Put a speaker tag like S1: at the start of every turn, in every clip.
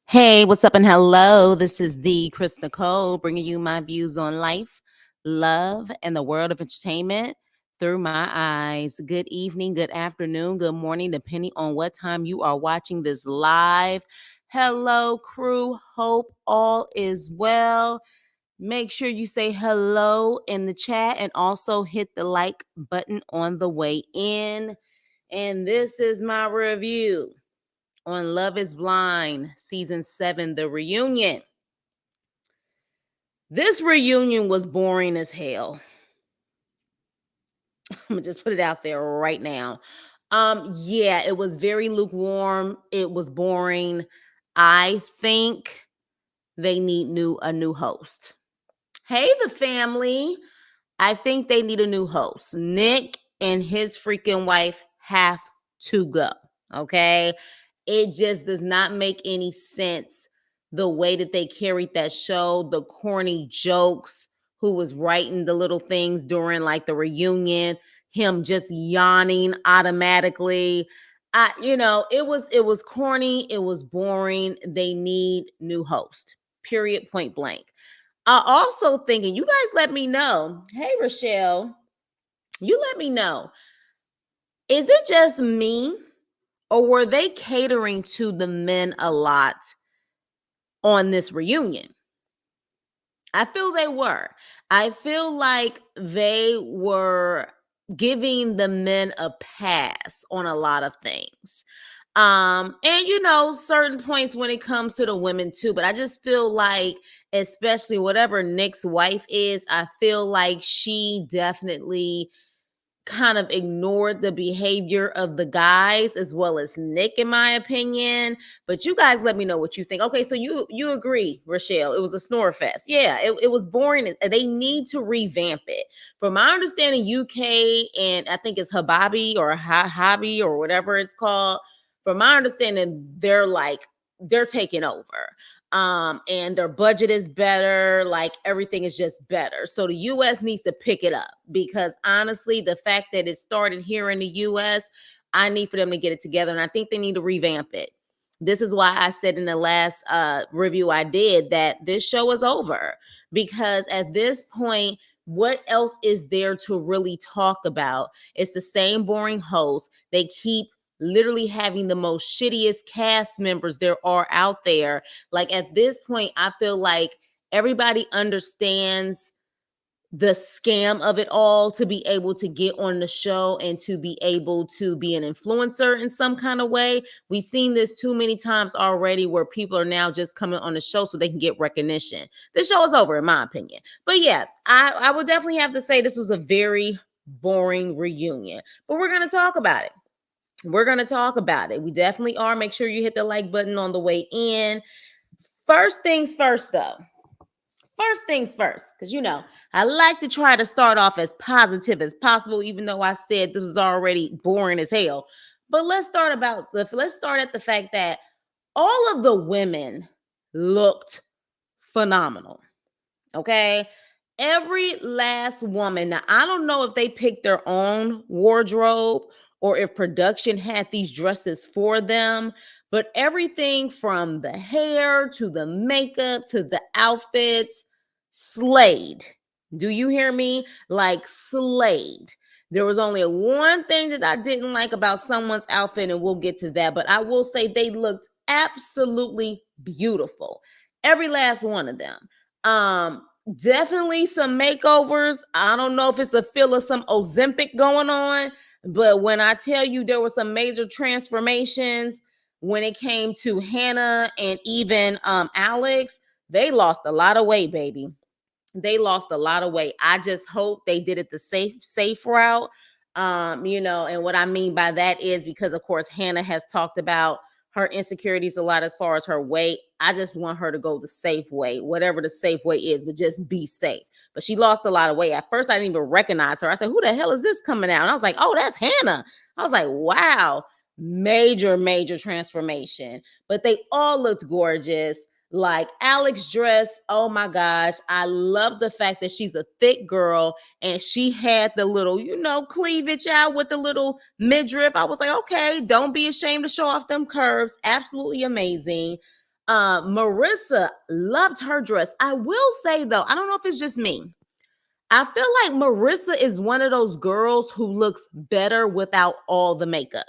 S1: Hey, what's up and hello? This is the Chris Nicole bringing you my views on life, love, and the world of entertainment through my eyes. Good evening, good afternoon, good morning, depending on what time you are watching this live. Hello, crew. Hope all is well. Make sure you say hello in the chat and also hit the like button on the way in. And this is my review on Love is Blind, season 7, the reunion. This reunion was boring as hell. I'm gonna just put it out there right now. Yeah, it was very lukewarm. It was boring. I think they need a new host. Hey, the family. I think they need a new host. Nick and his freaking wife have to go. Okay. It just does not make any sense the way that they carried that show, the corny jokes, who was writing the little things during like the reunion, him just yawning automatically. It was corny, it was boring. They need new host. Period, point blank. I also thinking, you guys let me know. Hey, Rochelle, you let me know. Is it just me, or were they catering to the men a lot on this reunion? I feel they were. I feel like they were giving the men a pass on a lot of things. And certain points when it comes to the women too, but I just feel like, especially whatever Nick's wife is, I feel like she definitely kind of ignored the behavior of the guys as well as Nick, in my opinion. But you guys let me know what you think. Okay, so you agree, Rochelle, it was a snore fest. Yeah, it was boring. They need to revamp it. From my understanding, UK and I think it's Hababi or Hobby or whatever it's called. From my understanding, they're taking over, and their budget is better, like everything is just better. So the US needs to pick it up, because honestly, the fact that it started here in the US, I need for them to get it together, and I think they need to revamp it. This is why I said in the last review I did that this show is over, because at this point, what else is there to really talk about? It's the same boring host. They keep literally having the most shittiest cast members there are out there. Like, at this point, I feel like everybody understands the scam of it all to be able to get on the show and to be able to be an influencer in some kind of way. We've seen this too many times already, where people are now just coming on the show so they can get recognition. This show is over, in my opinion. But yeah, I would definitely have to say this was a very boring reunion. But we're going to talk about it. We're going to talk about it. We definitely are. Make sure you hit the like button on the way in. First things first, though. First things first, because I like to try to start off as positive as possible, even though I said this was already boring as hell. But let's start at the fact that all of the women looked phenomenal. Okay. Every last woman. Now, I don't know if they picked their own wardrobe or if production had these dresses for them, but everything from the hair to the makeup to the outfits slayed. Do you hear me? Like, slayed. There was only one thing that I didn't like about someone's outfit, and we'll get to that, but I will say they looked absolutely beautiful. Every last one of them. Definitely some makeovers. I don't know if it's a feel of some Ozempic going on, but when I tell you there were some major transformations when it came to Hannah and even Alex, they lost a lot of weight, baby. They lost a lot of weight. I just hope they did it the safe route. And what I mean by that is because, of course, Hannah has talked about her insecurities a lot as far as her weight. I just want her to go the safe way, whatever the safe way is, but just be safe. But she lost a lot of weight. At first, I didn't even recognize her. I said, who the hell is this coming out? And I was like, oh, that's Hannah. I was like, wow, major transformation. But they all looked gorgeous. Like Alex's dress, oh my gosh, I love the fact that she's a thick girl and she had the little, cleavage out with the little midriff. I was like, okay, don't be ashamed to show off them curves. Absolutely amazing. Marissa loved her dress. I will say though, I don't know if it's just me. I feel like Marissa is one of those girls who looks better without all the makeup.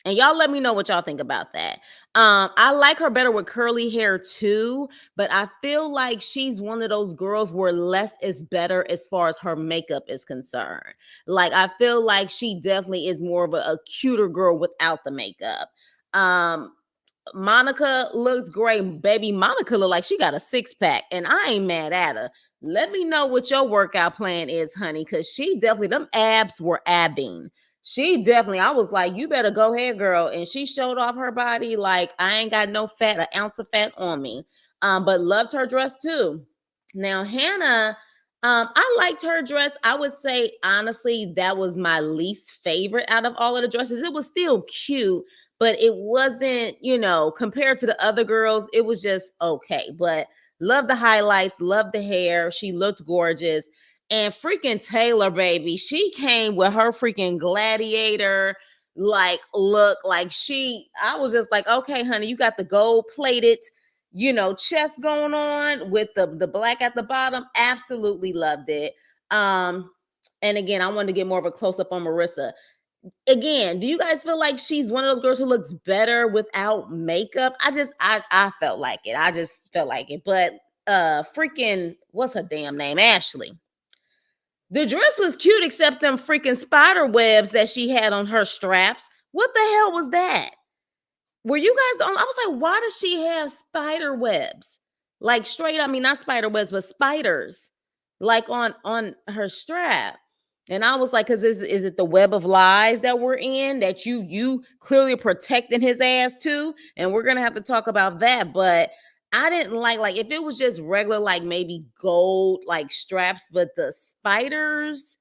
S1: And y'all let me know what y'all think about that. I like her better with curly hair too, but I feel like she's one of those girls where less is better as far as her makeup is concerned. Like I feel like she definitely is more of a cuter girl without the makeup. Um, Monica looks great. Baby Monica look like she got a six pack, and I ain't mad at her. Let me know what your workout plan is, honey, because she definitely, them abs were abbing. She definitely, I was like, you better go ahead, girl. And she showed off her body like I ain't got no fat, an ounce of fat on me. But loved her dress too. Now, Hannah, I liked her dress. I would say, honestly, that was my least favorite out of all of the dresses. It was still cute, but it wasn't, compared to the other girls, it was just okay. But love the highlights, love the hair. She looked gorgeous. And freaking Taylor, baby, she came with her freaking gladiator like look. Like I was just like, okay, honey, you got the gold plated, chest going on with the black at the bottom. Absolutely loved it. And again, I wanted to get more of a close up on Marissa. Again, do you guys feel like she's one of those girls who looks better without makeup? I felt like it. I just felt like it. But freaking what's her damn name? Ashley. The dress was cute except them freaking spider webs that she had on her straps. What the hell was that? Were you guys on? I was like, why does she have spider webs? Like straight, I mean, not spider webs, but spiders, like on her strap. And I was like, because is it the web of lies that we're in that you clearly protecting his ass too? And we're gonna have to talk about that. But I didn't like if it was just regular, like maybe gold like straps, but the spiders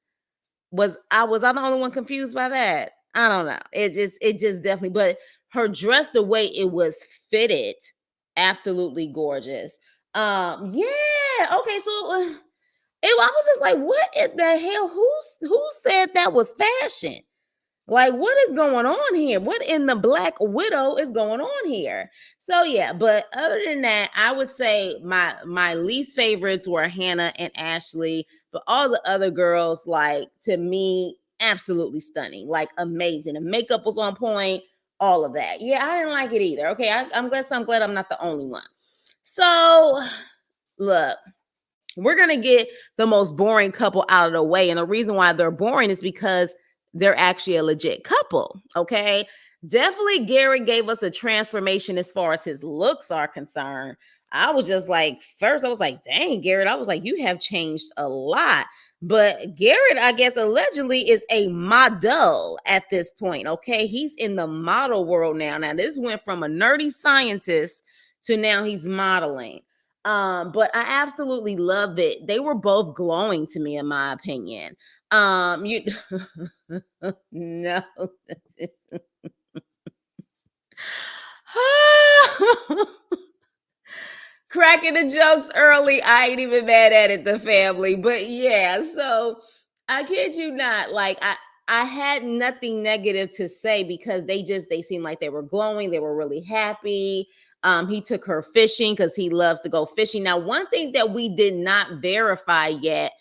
S1: was I the only one confused by that? I don't know. It just definitely, but her dress, the way it was fitted, absolutely gorgeous. Yeah, okay, so I was just like, what in the hell? Who said that was fashion? Like, what is going on here? What in the Black Widow is going on here? So yeah, but other than that, I would say my least favorites were Hannah and Ashley, but all the other girls, like to me, absolutely stunning, like amazing. The makeup was on point, all of that. Yeah, I didn't like it either. Okay, I'm glad I'm not the only one. So look, we're going to get the most boring couple out of the way. And the reason why they're boring is because they're actually a legit couple. Okay. Definitely, Garrett gave us a transformation as far as his looks are concerned. I was just like, first, I was like, dang, Garrett. I was like, you have changed a lot. But Garrett, I guess, allegedly is a model at this point. Okay. He's in the model world now. Now, this went from a nerdy scientist to now he's modeling. But I absolutely love it. They were both glowing to me, in my opinion. You no. Cracking the jokes early. I ain't even mad at it, the family. But yeah, so I kid you not, like I had nothing negative to say because they seemed like they were glowing, they were really happy. He took her fishing because he loves to go fishing. Now, one thing that we did not verify yet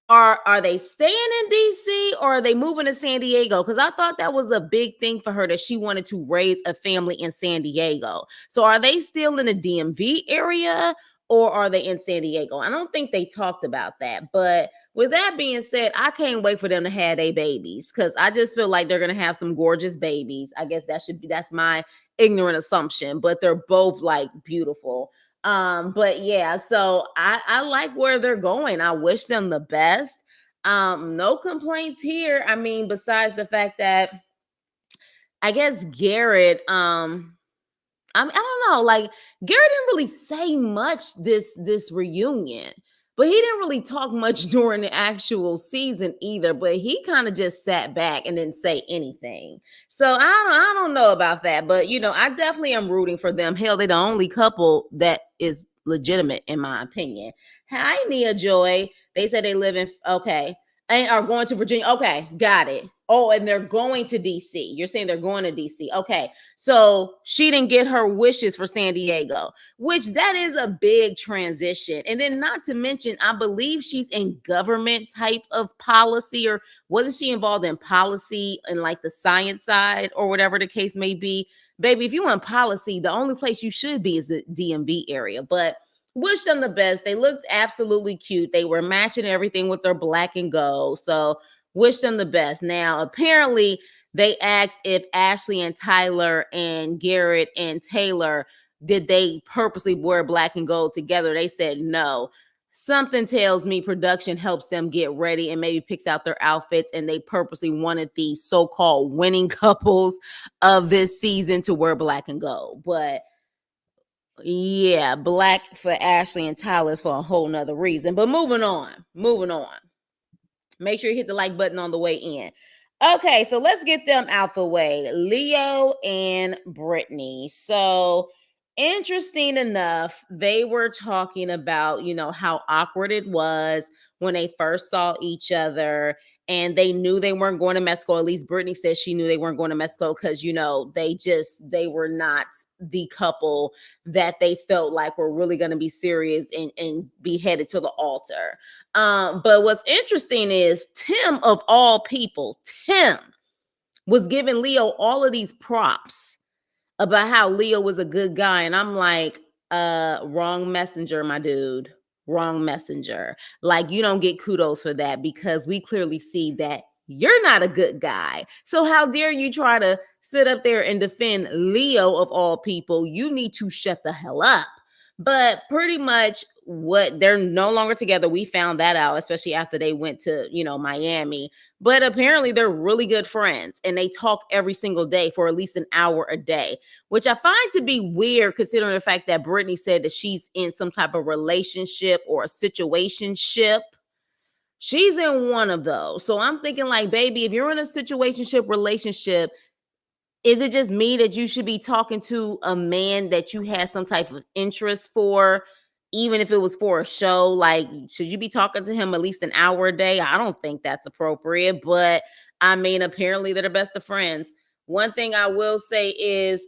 S1: are they staying in DC or are they moving to San Diego? Because I thought that was a big thing for her that she wanted to raise a family in San Diego. So are they still in the DMV area or are they in San Diego? I don't think they talked about that. But with that being said, I can't wait for them to have their babies because I just feel like they're gonna have some gorgeous babies. I guess that's my ignorant assumption, but they're both like beautiful. But yeah, so I like where they're going. I wish them the best. No complaints here. I mean, besides the fact that I guess Garrett, I don't know, like Garrett didn't really say much this reunion, but he didn't really talk much during the actual season either. But he kind of just sat back and didn't say anything. So I don't know about that, but I definitely am rooting for them. Hell, they're the only couple that is legitimate in my opinion. Hi, Nia Joy. They said they live in okay. And are going to Virginia. Okay, got it. Oh, and they're going to DC. You're saying they're going to DC. Okay. So she didn't get her wishes for San Diego, which that is a big transition. And then not to mention, I believe she's in government type of policy, or wasn't she involved in policy and like the science side or whatever the case may be? Baby, if you want policy, the only place you should be is the DMV area. But wish them the best. They looked absolutely cute. They were matching everything with their black and gold. So wish them the best. Now, apparently, they asked if Ashley and Tyler and Garrett and Taylor did they purposely wear black and gold together. They said no. Something tells me production helps them get ready and maybe picks out their outfits, and they purposely wanted the so-called winning couples of this season to wear black and gold. But yeah, black for Ashley and Tyler's for a whole nother reason. But moving on, moving on. Make sure you hit the like button on the way in. Okay, so let's get them out the way. Leo and Brittany. So interesting enough, they were talking about, how awkward it was when they first saw each other, and they knew they weren't going to Mexico. At least Brittany says she knew they weren't going to Mexico because, they were not the couple that they felt like were really going to be serious and be headed to the altar. But what's interesting is Tim, of all people, Tim was giving Leo all of these props about how Leo was a good guy. And I'm like, wrong messenger, my dude. Wrong messenger. Like, you don't get kudos for that because we clearly see that you're not a good guy. So how dare you try to sit up there and defend Leo of all people? You need to shut the hell up. But pretty much what they're no longer together. We found that out, especially after they went to, Miami. But apparently they're really good friends and they talk every single day for at least an hour a day, which I find to be weird considering the fact that Brittany said that she's in some type of relationship or a situationship. She's in one of those. So I'm thinking like, baby, if you're in a situationship relationship, is it just me that you should be talking to a man that you had some type of interest for, even if it was for a show? Like, should you be talking to him at least an hour a day? I don't think that's appropriate, but I mean, apparently they're the best of friends. One thing I will say is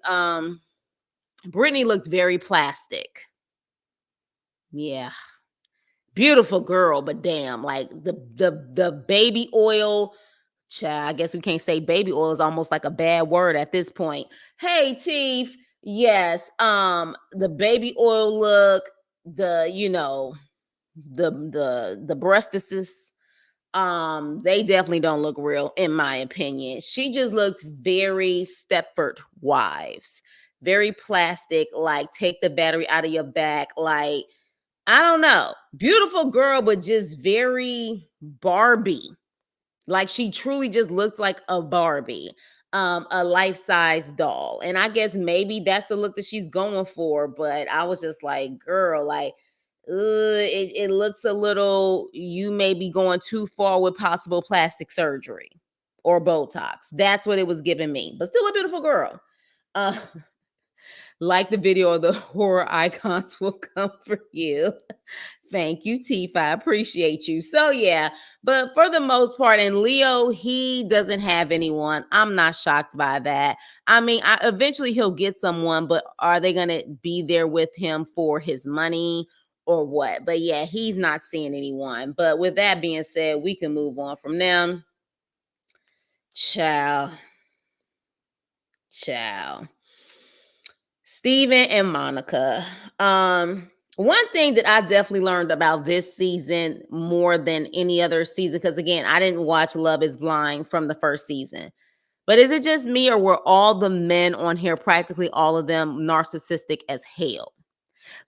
S1: Brittany looked very plastic. Yeah. Beautiful girl, but damn, like the baby oil. Child, I guess we can't say baby oil is almost like a bad word at this point. Hey, Teef. Yes. The baby oil look, the breastises, they definitely don't look real, in my opinion. She just looked very Stepford Wives, very plastic, like take the battery out of your back, like I don't know. Beautiful girl, but just very Barbie. Like she truly just looked like a Barbie, a life-size doll. And I guess maybe that's the look that she's going for. But I was just like, girl, like, it looks a little, you may be going too far with possible plastic surgery or Botox. That's what it was giving me. But still a beautiful girl. Uh, like the video of the horror icons will come for you. Thank you, Tifa. I appreciate you. So yeah, but for the most part, and Leo, he doesn't have anyone. I'm not shocked by that. I mean, eventually he'll get someone, but are they gonna be there with him for his money or what? But yeah, he's not seeing anyone. But with that being said, we can move on from them. Ciao. Ciao. Steven and Monica. One thing that I definitely learned about this season more than any other season, because again, I didn't watch Love is Blind from the first season. But is it just me, or were all the men on here, practically all of them, narcissistic as hell?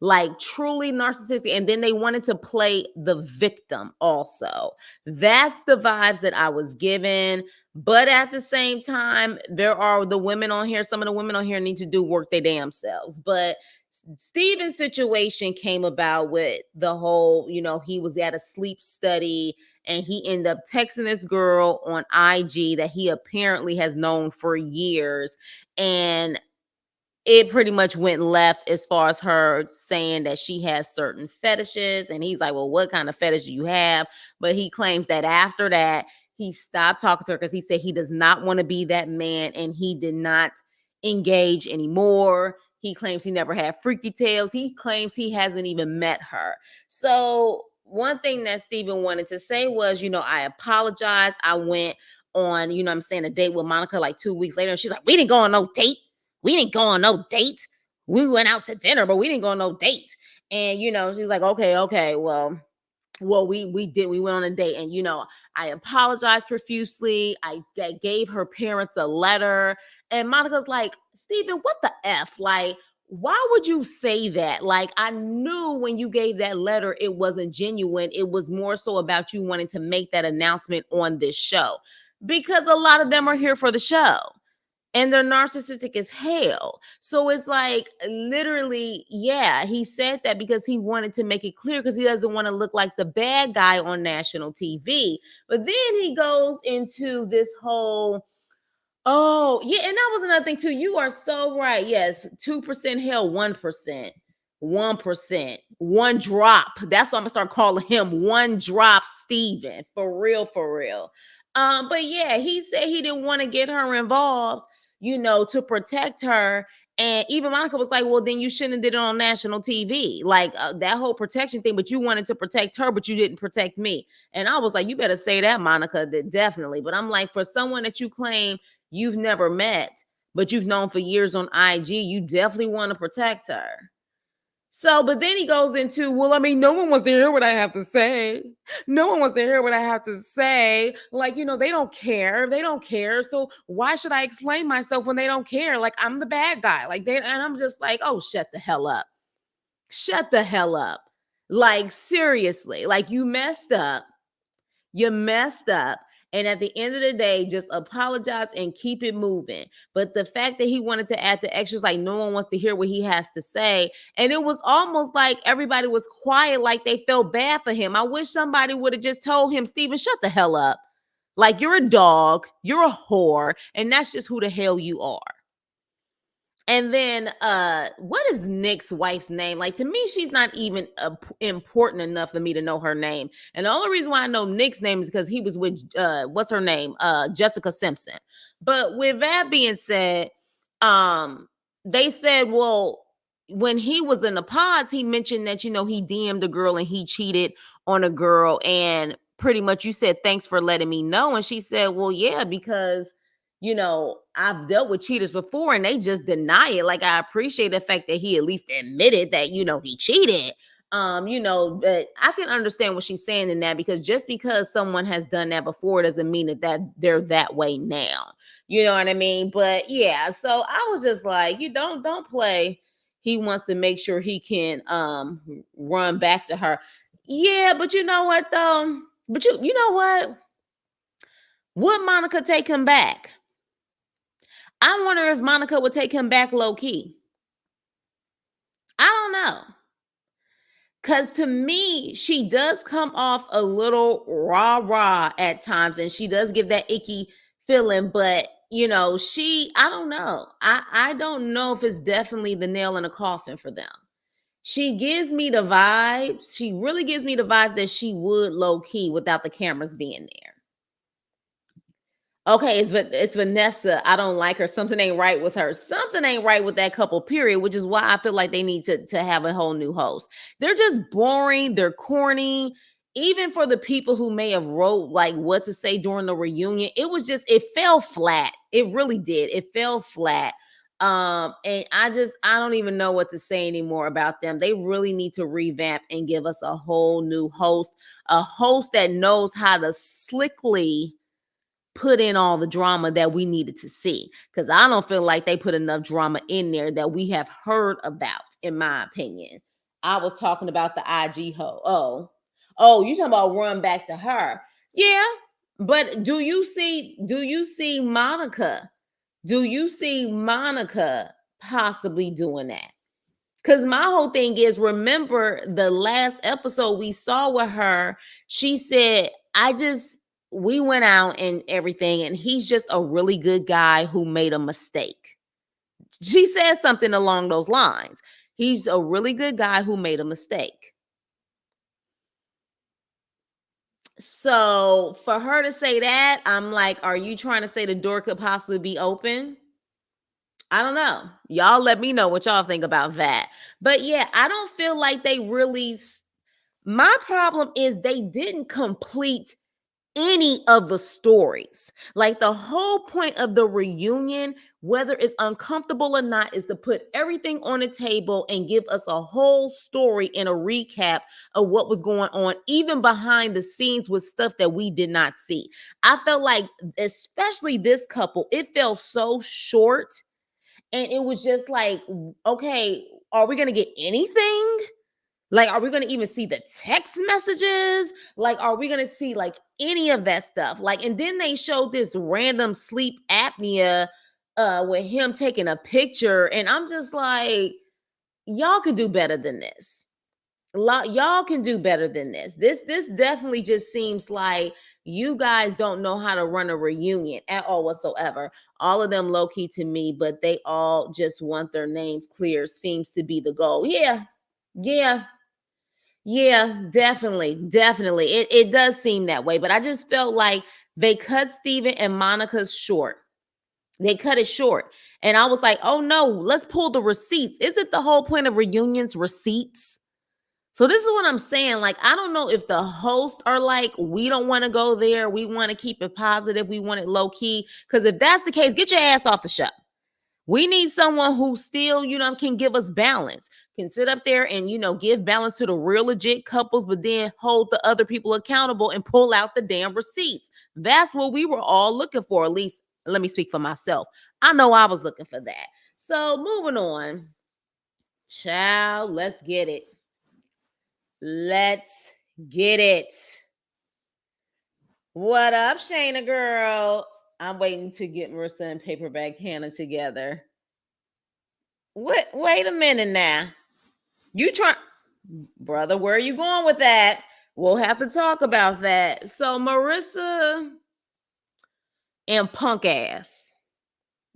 S1: Like truly narcissistic, and then they wanted to play the victim also. That's the vibes that I was given. But at the same time, there are the women on here, some of the women on here need to do work their damn selves. But Steven's situation came about with the whole, he was at a sleep study and he ended up texting this girl on IG that he apparently has known for years. And it pretty much went left as far as her saying that she has certain fetishes. And he's like, well, what kind of fetish do you have? But he claims that after that, he stopped talking to her because he said he does not want to be that man and he did not engage anymore. He claims he never had freaky tales. He claims he hasn't even met her. So, one thing that Steven wanted to say was, I apologize. I went on, I'm saying, a date with Monica like 2 weeks later. And she's like, we didn't go on no date. We didn't go on no date. We went out to dinner, but we didn't go on no date. And she was like, okay, well, we went on a date, and I apologized profusely. I gave her parents a letter, and Monica's like, Steven, what the f? Like, why would you say that? Like, I knew when you gave that letter, it wasn't genuine. It was more so about you wanting to make that announcement on this show, because a lot of them are here for the show and they're narcissistic as hell. So it's like, literally, yeah, he said that because he wanted to make it clear, because he doesn't want to look like the bad guy on national TV. But then he goes into this whole, oh, yeah, and that was another thing too. You are so right. Yes, 2% hell, 1%. 1%. One drop. That's what I'm gonna start calling him. One drop Steven. For real, for real. But yeah, he said he didn't want to get her involved, to protect her. And even Monica was like, well, then you shouldn't have did it on national TV. Like, that whole protection thing, but you wanted to protect her, but you didn't protect me. And I was like, you better say that, Monica, that definitely. But I'm like, for someone that you claim you've never met, but you've known for years on IG, you definitely want to protect her. So, but then he goes into, well, I mean, no one wants to hear what I have to say. No one wants to hear what I have to say. Like, they don't care. They don't care. So why should I explain myself when they don't care? Like, I'm the bad guy. Like, and I'm just like, oh, shut the hell up. Shut the hell up. Like, seriously, like, you messed up. You messed up. And at the end of the day, just apologize and keep it moving. But the fact that he wanted to add the extras, like, no one wants to hear what he has to say. And it was almost like everybody was quiet, like they felt bad for him. I wish somebody would have just told him, Steven, shut the hell up. Like, you're a dog, you're a whore, and that's just who the hell you are. And then what is Nick's wife's name? Like, to me, she's not even important enough for me to know her name. And the only reason why I know Nick's name is because he was with what's her name? Jessica Simpson. But with that being said, they said, well, when he was in the pods, he mentioned that, he DM'd a girl and he cheated on a girl. And pretty much you said, thanks for letting me know. And she said, well, yeah, because I've dealt with cheaters before and they just deny it. Like, I appreciate the fact that he at least admitted that, he cheated. But I can understand what she's saying in that, because just because someone has done that before doesn't mean that they're that way now. You know what I mean? But yeah, so I was just like, you don't play. He wants to make sure he can run back to her. Yeah, but you know what though? But you know what? Would Monica take him back? I wonder if Monica would take him back low key. I don't know. Because to me, she does come off a little rah-rah at times, and she does give that icky feeling. But, I don't know. I don't know if it's definitely the nail in the coffin for them. She gives me the vibes. She really gives me the vibes that she would low key without the cameras being there. Okay, it's Vanessa. I don't like her. Something ain't right with her. Something ain't right with that couple, period, which is why I feel like they need to have a whole new host. They're just boring. They're corny. Even for the people who may have wrote like what to say during the reunion, it fell flat. It really did. It fell flat. And I don't even know what to say anymore about them. They really need to revamp and give us a whole new host, a host that knows how to slickly put in all the drama that we needed to see, because I don't feel like they put enough drama in there that we have heard about, in my opinion. I was talking about the IG ho. You talking about run back to her. Yeah, but do you see Monica? Do you see Monica possibly doing that? Because my whole thing is, remember the last episode we saw with her, she said, we went out and everything, and he's just a really good guy who made a mistake. She said something along those lines. He's a really good guy who made a mistake. So for her to say that, I'm like, are you trying to say the door could possibly be open? I don't know. Y'all let me know what y'all think about that. But yeah, I don't feel like they really. My problem is they didn't complete any of the stories. Like the whole point of the reunion, whether it's uncomfortable or not, is to put everything on the table and give us a whole story and a recap of what was going on, even behind the scenes with stuff that we did not see. I felt like, especially this couple, it felt so short. And it was just like, okay, are we going to get anything? Like, are we going to even see the text messages? Like, are we going to see like any of that stuff? Like, and then they showed this random sleep apnea with him taking a picture. And I'm just like, y'all could do better than this. Y'all can do better than this. This definitely just seems like you guys don't know how to run a reunion at all whatsoever. All of them low key to me, but they all just want their names clear. Seems to be the goal. Yeah, yeah, definitely, definitely. It does seem that way, but I just felt like they cut Steven and Monica's short. They cut it short. And I was like, oh no, let's pull the receipts. Isn't the whole point of reunions receipts? So this is what I'm saying. Like, I don't know if the hosts are like, we don't want to go there. We want to keep it positive. We want it low key. Because if that's the case, get your ass off the show. We need someone who still, can give us balance, can sit up there and, give balance to the real legit couples, but then hold the other people accountable and pull out the damn receipts. That's what we were all looking for. At least, let me speak for myself. I know I was looking for that. So moving on. Child, let's get it. Let's get it. What up, Shayna girl? I'm waiting to get Marissa and Paperback Hannah together. What? Wait a minute now. You try, brother, where are you going with that? We'll have to talk about that. So Marissa and punk ass.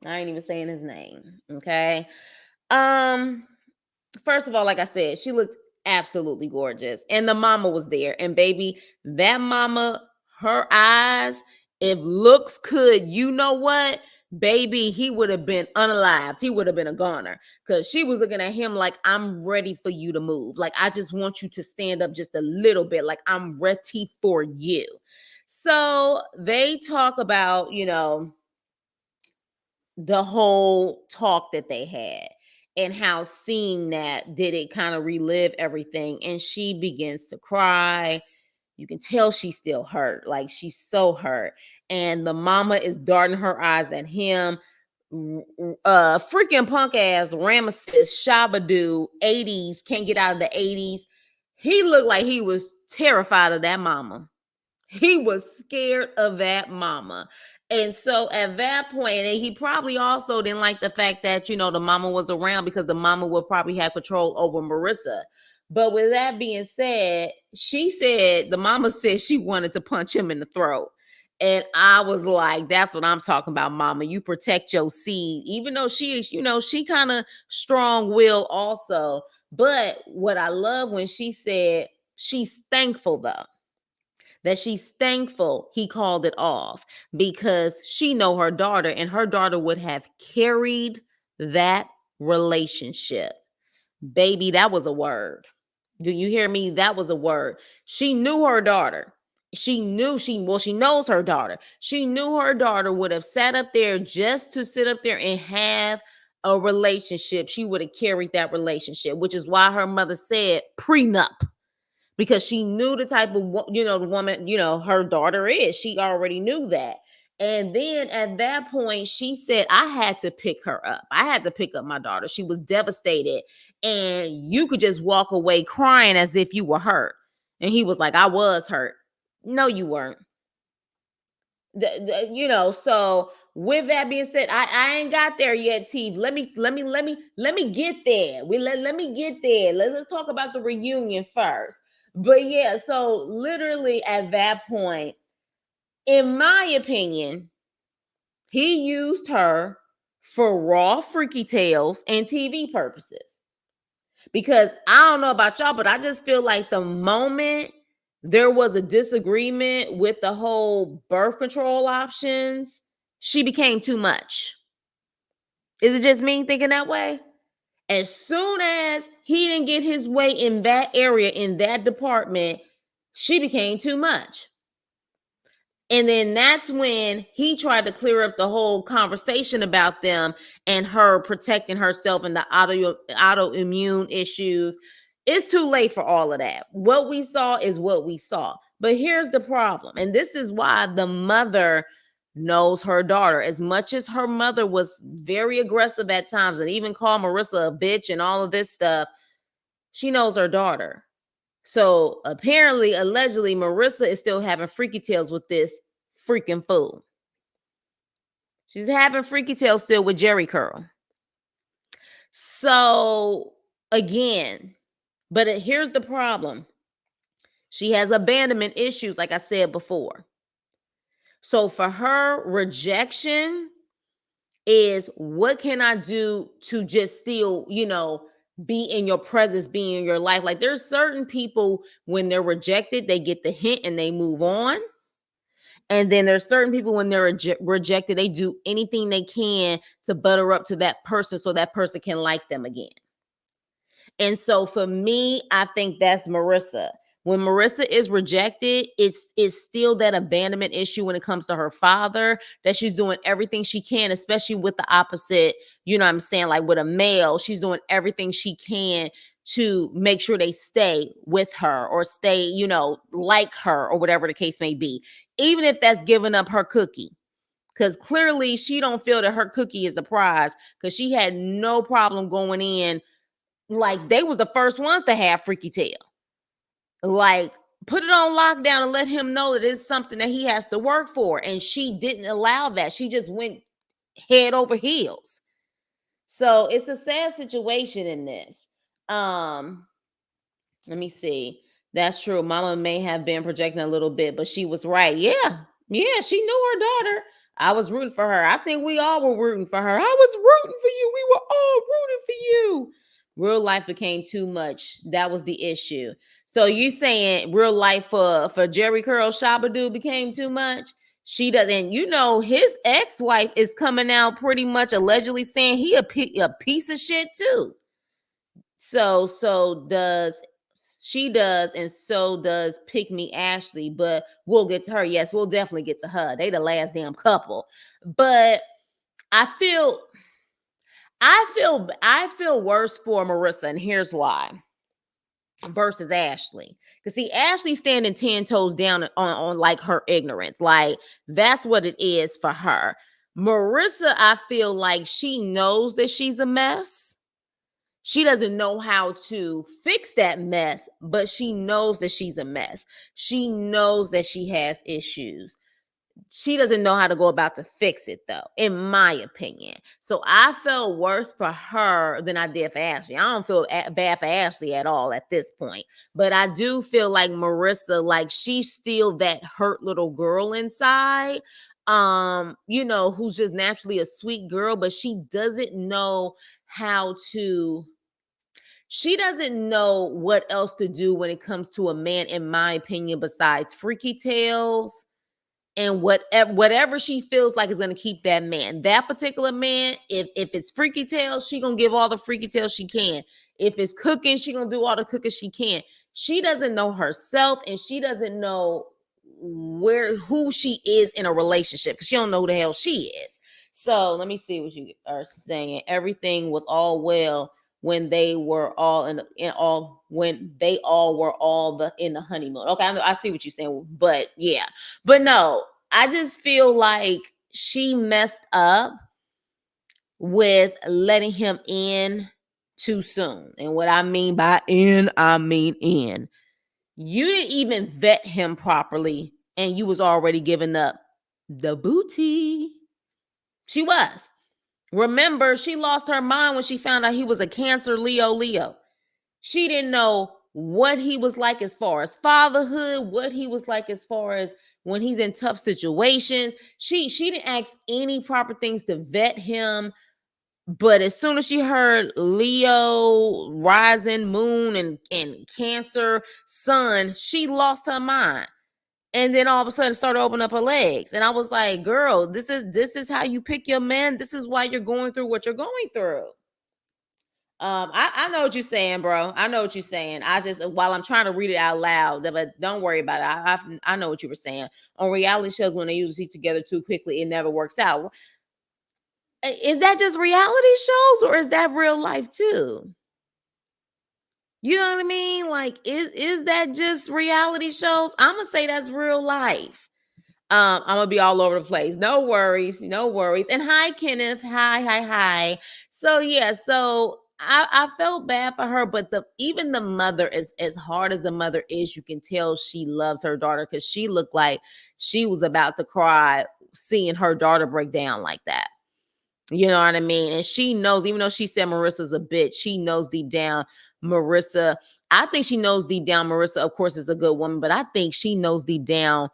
S1: I ain't even saying his name. Okay. Um, First of all, like I said, she looked absolutely gorgeous. And the mama was there. And baby, that mama, her eyes, if looks could, you know what? Baby, he would have been unalived. He would have been a goner. Because she was looking at him like, I'm ready for you to move. Like, I just want you to stand up just a little bit. Like, I'm ready for you. So they talk about, the whole talk that they had and how seeing that did it kind of relive everything. And she begins to cry. You can tell she's still hurt, like she's so hurt. And the mama is darting her eyes at him. Freaking punk ass Ramesses Shabadoo 80s can't get out of the 80s. He looked like he was terrified of that mama. He was scared of that mama. And so at that point, and he probably also didn't like the fact that, the mama was around because the mama would probably have control over Marissa. But with that being said, the mama said she wanted to punch him in the throat. And I was like, that's what I'm talking about, mama. You protect your seed, even though she kind of strong will also. But what I love when she said she's thankful though, that she's thankful he called it off because she know her daughter and her daughter would have carried that relationship. Baby, that was a word. Do you hear me? That was a word. She knew her daughter. She knows her daughter. She knew her daughter would have sat up there just to sit up there and have a relationship. She would have carried that relationship, which is why her mother said prenup, because she knew the type of the woman her daughter is. She already knew that. And then at that point she said, I had to pick her up. I had to pick up my daughter. She was devastated, and you could just walk away crying as if you were hurt. And he was like, I was hurt. No, you weren't. So with that being said, I ain't got there yet, T. Let me get there. Let me get there. Let's talk about the reunion first. But yeah, so literally at that point, in my opinion, he used her for raw freaky tales and TV purposes. Because I don't know about y'all, but I just feel like the moment there was a disagreement with the whole birth control options, she became too much. Is it just me thinking that way? As soon as he didn't get his way in that area, in that department, she became too much. And then that's when he tried to clear up the whole conversation about them and her protecting herself and the autoimmune issues. It's too late for all of that. What we saw is what we saw. But here's the problem. And this is why the mother knows her daughter. As much as her mother was very aggressive at times and even called Marissa a bitch and all of this stuff, she knows her daughter. So apparently, allegedly, Marissa is still having freaky tales with this freaking fool. She's having freaky tales still with Jerry Curl. So again, but here's the problem. She has abandonment issues, like I said before. So for her, rejection is what can I do to just still, be in your presence, be in your life. Like there's certain people when they're rejected, they get the hint and they move on. And then there's certain people when they're rejected, they do anything they can to butter up to that person so that person can like them again. And so for me, I think that's Marissa. When Marissa is rejected, it's still that abandonment issue when it comes to her father, that she's doing everything she can, especially with the opposite, you know what I'm saying? Like with a male, she's doing everything she can to make sure they stay with her or stay, like her or whatever the case may be. Even if that's giving up her cookie. Because clearly she don't feel that her cookie is a prize because she had no problem going in. Like they was the first ones to have freaky tail. Like put it on lockdown and let him know that it's something that he has to work for. And she didn't allow that. She just went head over heels. So it's a sad situation in this. Let me see. That's true. Mama may have been projecting a little bit, but she was right. Yeah. Yeah, she knew her daughter. I was rooting for her. I think we all were rooting for her. I was rooting for you. We were all rooting for you. Real life became too much. That was the issue. So you saying real life for Jerry Curl Shabadoo became too much? She doesn't, his ex-wife is coming out pretty much allegedly saying he a piece of shit too. So does she does, and so does Pick Me Ashley, but we'll get to her. Yes, we'll definitely get to her. They the last damn couple. But I feel worse for Marissa, and here's why. Versus Ashley. Because see, Ashley standing 10 toes down on like her ignorance. Like that's what it is for her. Marissa, I feel like she knows that she's a mess. She doesn't know how to fix that mess, but she knows that she's a mess. She knows that she has issues. She doesn't know how to go about to fix it, though, in my opinion. So I felt worse for her than I did for Ashley. I don't feel bad for Ashley at all at this point. But I do feel like Marissa, like she's still that hurt little girl inside, who's just naturally a sweet girl, but she doesn't know how to she doesn't know what else to do when it comes to a man, in my opinion, besides freaky tales and whatever she feels like is going to keep that man. That particular man, if it's freaky tales, she going to give all the freaky tales she can. If it's cooking, she going to do all the cooking she can. She doesn't know herself, and she doesn't know who she is in a relationship because she don't know who the hell she is. So let me see what you are saying. Everything was all well when they were all when they all were all in the honeymoon. Okay, I see what you're saying, but yeah, but no, I just feel like she messed up with letting him in too soon. And what I mean by in, I mean in. You didn't even vet him properly, and you was already giving up the booty. She was. Remember, she lost her mind when she found out he was a Cancer Leo. She didn't know what he was like as far as fatherhood, what he was like as far as when he's in tough situations. She didn't ask any proper things to vet him. But as soon as she heard Leo, rising moon, and Cancer sun, she lost her mind. And then all of a sudden started opening up her legs. And I was like, girl, this is how you pick your men. This is why you're going through what you're going through. I know what you're saying, bro. I know what you're saying. I just while I'm trying to read it out loud, but don't worry about it. I know what you were saying. On reality shows, when they usually together too quickly, it never works out. Is that just reality shows or is that real life too? You know what I mean? Like, is that just reality shows? I'm gonna say that's real life. I'm gonna be all over the place. No worries, no worries. And hi, Kenneth. Hi, hi, hi. So yeah, so I felt bad for her, but even the mother is as hard as the mother is, you can tell she loves her daughter because she looked like she was about to cry seeing her daughter break down like that. You know what I mean? And she knows, even though she said Marissa's a bitch, she knows deep down Marissa. I think she knows deep down Marissa, of course, is a good woman, but I think she knows deep down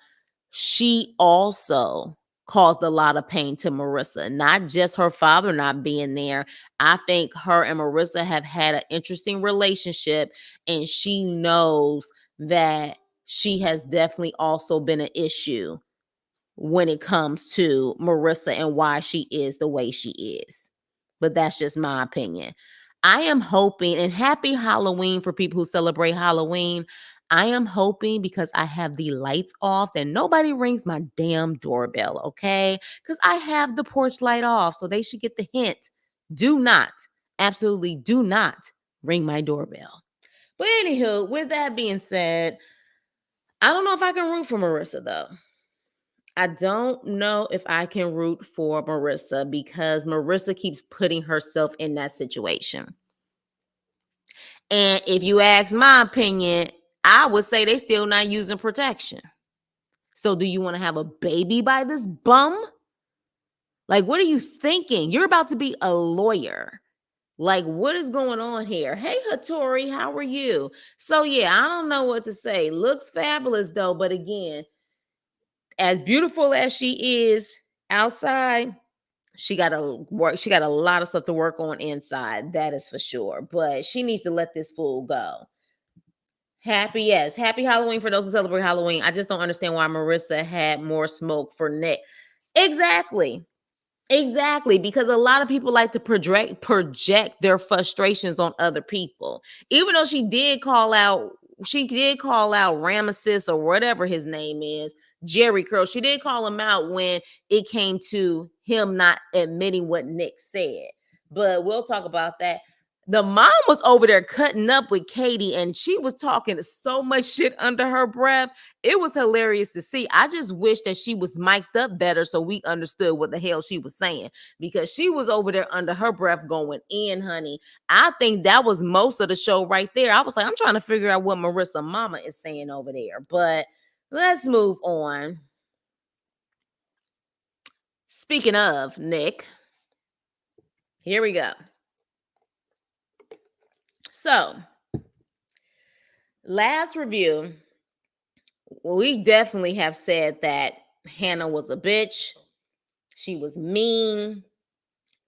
S1: she also caused a lot of pain to Marissa, not just her father not being there. I think her and Marissa have had an interesting relationship, and she knows that she has definitely also been an issue when it comes to Marissa and why she is the way she is. But that's just my opinion. I am hoping, and happy Halloween for people who celebrate Halloween. I am hoping because I have the lights off that nobody rings my damn doorbell, okay? Because I have the porch light off, so they should get the hint. Do not, absolutely do not ring my doorbell. But anywho, with that being said, I don't know if I can root for Marissa though. I don't know if I can root for Marissa because Marissa keeps putting herself in that situation. And if you ask my opinion, I would say they still not using protection. So do you want to have a baby by this bum? Like, what are you thinking? You're about to be a lawyer. Like, what is going on here? Hey, Hattori, how are you? So, yeah, I don't know what to say. Looks fabulous, though. But again, as beautiful as she is outside, she got to work. She got a lot of stuff to work on inside. That is for sure. But she needs to let this fool go. Yes. Happy Halloween for those who celebrate Halloween. I just don't understand why Marissa had more smoke for Nick. Exactly. Exactly, because a lot of people like to project their frustrations on other people. Even though she did call out Ramesses or whatever his name is, Jerry Curl. She did call him out when it came to him not admitting what Nick said. But we'll talk about that. The mom was over there cutting up with Katie, and she was talking so much shit under her breath. It was hilarious to see. I just wish that she was mic'd up better so we understood what the hell she was saying, because she was over there under her breath going in, honey. I think that was most of the show right there. I was like, I'm trying to figure out what Marissa mama is saying over there. But let's move on. Speaking of Nick, here we go. So, last review, we definitely have said that Hannah was a bitch. She was mean.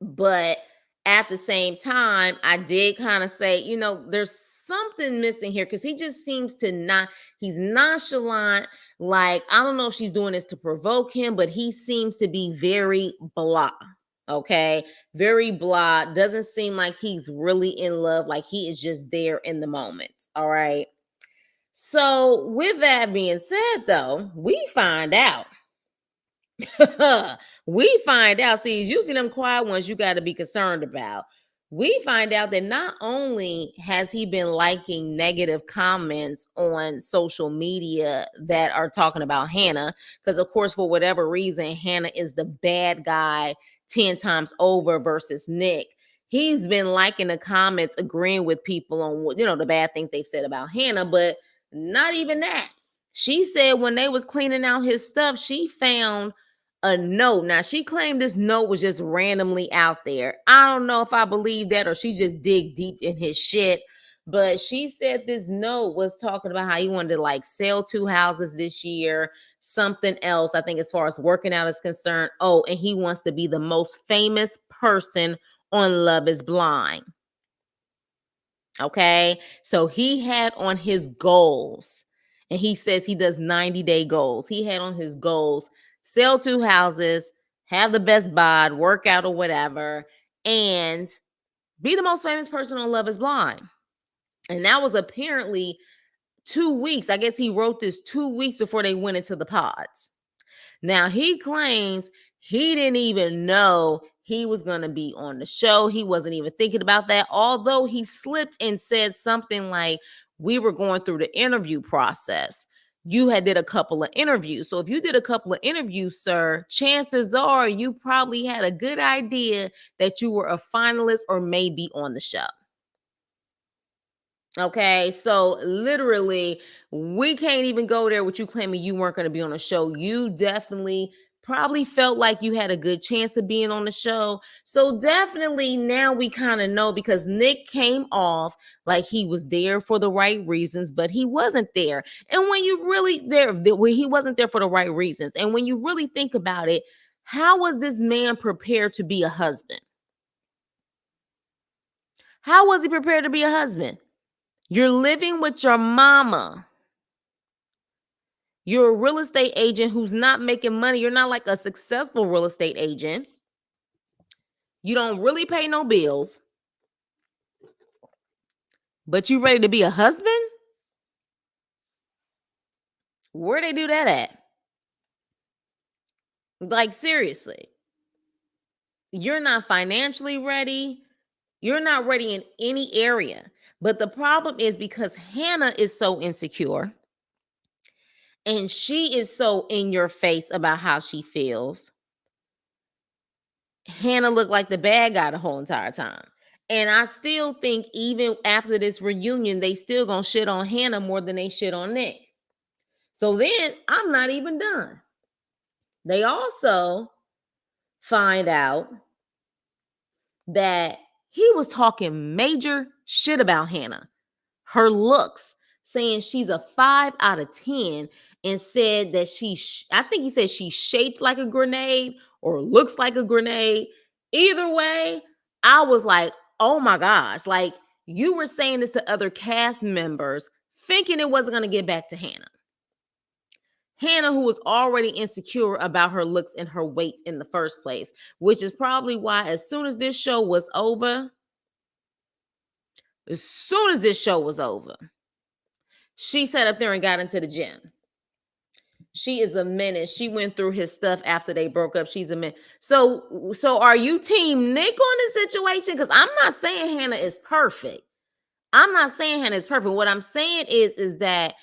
S1: But at the same time, I did kind of say, there's something missing here because he just seems to not, he's nonchalant. Like, I don't know if she's doing this to provoke him, but he seems to be very blah. Okay. Very blah. Doesn't seem like he's really in love. Like he is just there in the moment. All right. So, with that being said, though, we find out we find out, see, it's usually them quiet ones you got to be concerned about. We find out that not only has he been liking negative comments on social media that are talking about Hannah, because of course, for whatever reason, Hannah is the bad guy 10 times over versus Nick. He's been liking the comments, agreeing with people on what, the bad things they've said about Hannah, but not even that. She said when they was cleaning out his stuff, she found a note. Now she claimed this note was just randomly out there. I don't know if I believe that or she just dig deep in his shit. But she said this note was talking about how he wanted to like sell 2 houses this year, something else. I think as far as working out is concerned. Oh, and he wants to be the most famous person on Love is Blind. Okay. So he had on his goals, and he says he does 90-day goals. He had on his goals, sell 2 houses, have the best bod, work out or whatever, and be the most famous person on Love is Blind. And that was apparently 2 weeks. I guess he wrote this 2 weeks before they went into the pods. Now, he claims he didn't even know he was going to be on the show. He wasn't even thinking about that, although he slipped and said something like, we were going through the interview process. You had did a couple of interviews. So if you did a couple of interviews, sir, chances are you probably had a good idea that you were a finalist or maybe on the show. Okay, so literally, we can't even go there with you claiming you weren't going to be on the show. You definitely probably felt like you had a good chance of being on the show. So definitely now we kind of know, because Nick came off like he was there for the right reasons, but he wasn't there. And when you really when he wasn't there for the right reasons. And when you really think about it, how was this man prepared to be a husband? How was he prepared to be a husband? You're living with your mama. You're a real estate agent who's not making money. You're not like a successful real estate agent. You don't really pay no bills. But you ready to be a husband? Where they do that at? Like, seriously. You're not financially ready. You're not ready in any area. But the problem is, because Hannah is so insecure and she is so in your face about how she feels, Hannah looked like the bad guy the whole entire time. And I still think even after this reunion, they still gonna shit on Hannah more than they shit on Nick. So then I'm not even done. They also find out that he was talking major shit about Hannah, her looks, saying she's a 5 out of 10, and said that I think he said she's shaped like a grenade or looks like a grenade. Either way, I was like, oh my gosh, like, you were saying this to other cast members thinking it wasn't going to get back to Hannah. Hannah, who was already insecure about her looks and her weight in the first place, which is probably why as soon as this show was over, she sat up there and got into the gym. She is a menace. She went through his stuff after they broke up. She's a menace. So are you team Nick on this situation? Because I'm not saying Hannah is perfect. What I'm saying is that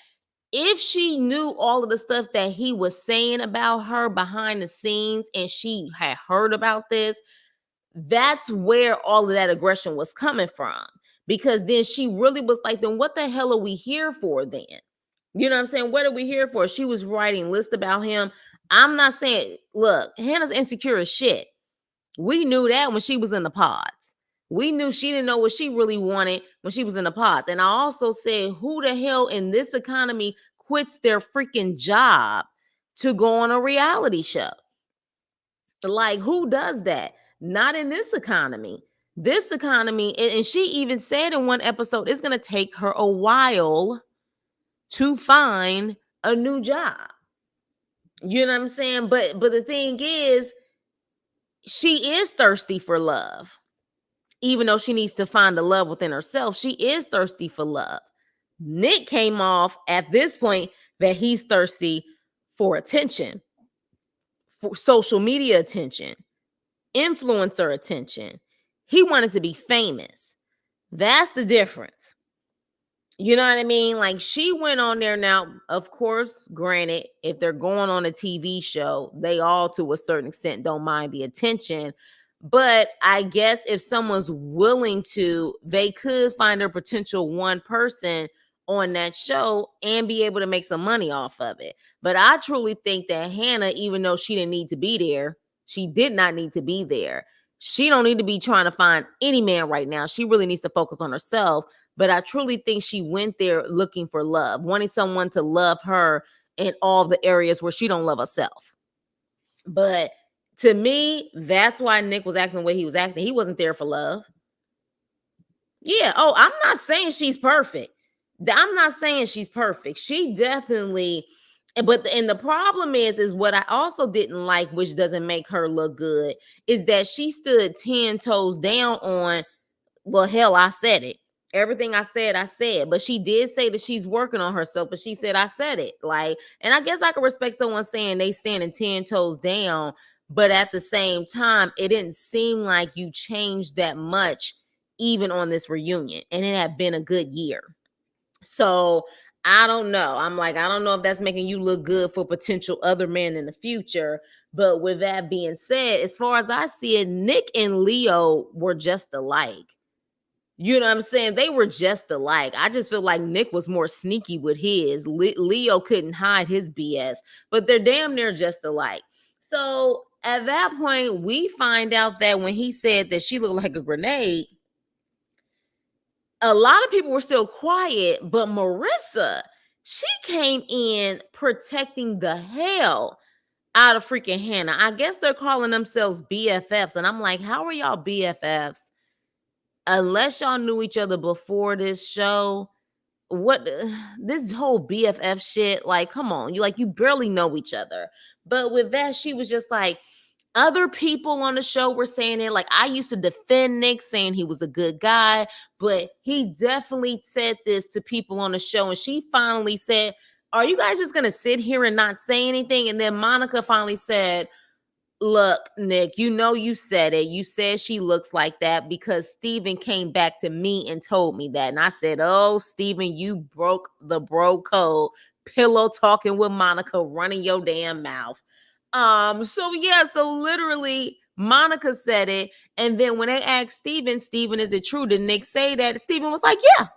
S1: if she knew all of the stuff that he was saying about her behind the scenes and she had heard about this, that's where all of that aggression was coming from. Because then she really was like, then what the hell are we here for then? You know what I'm saying? What are we here for? She was writing lists about him. I'm not saying, look, Hannah's insecure as shit. We knew that when she was in the pods. We knew she didn't know what she really wanted when she was in the pods. And I also said, who the hell in this economy quits their freaking job to go on a reality show? Like, who does that? Not in this economy. This economy, and she even said in one episode, it's going to take her a while to find a new job. You know what I'm saying? But the thing is, she is thirsty for love. Even though she needs to find the love within herself, she is thirsty for love. Nick came off at this point that he's thirsty for attention, for social media attention, influencer attention. He wanted to be famous. That's the difference. You know what I mean? Like, she went on there. Now, of course, granted, if they're going on a TV show, they all to a certain extent don't mind the attention. But I guess if someone's willing to, they could find a potential one person on that show and be able to make some money off of it. But I truly think that Hannah, even though she didn't need to be there, she did not need to be there. She don't need to be trying to find any man right now. She really needs to focus on herself. But I truly think she went there looking for love, wanting someone to love her in all the areas where she don't love herself. But To me, that's why Nick was acting the way he was acting. He wasn't there for love. Yeah. Oh, I'm not saying she's perfect. I'm not saying she's perfect. She definitely, and the problem is what I also didn't like, which doesn't make her look good, is that she stood 10 toes down on, well, hell, I said it. Everything I said. But she did say that she's working on herself, but she said I said it. Like, and I guess I can respect someone saying they standing 10 toes down, but at the same time, it didn't seem like you changed that much, even on this reunion. And it had been a good year. So I don't know. I'm like, I don't know if that's making you look good for potential other men in the future. But with that being said, as far as I see it, Nick and Leo were just alike. You know what I'm saying? They were just alike. I just feel like Nick was more sneaky with his. Leo couldn't hide his BS, but they're damn near just alike. So at that point, we find out that when he said that she looked like a grenade, a lot of people were still quiet, but Marissa, she came in protecting the hell out of freaking Hannah. I guess they're calling themselves BFFs. And I'm like, how are y'all BFFs? Unless y'all knew each other before this show, what this whole BFF shit, like, come on, you barely know each other. But with that, she was just like, other people on the show were saying it. Like, I used to defend Nick, saying he was a good guy, but he definitely said this to people on the show. And she finally said, are you guys just gonna sit here and not say anything? And then Monica finally said, look, Nick, you said it. You said she looks like that because Steven came back to me and told me that. And I said, oh, Steven, you broke the bro code. Pillow talking with Monica, running your damn mouth. So literally Monica said it. And then when they asked Steven, is it true? Did Nick say that? Steven was like, yeah,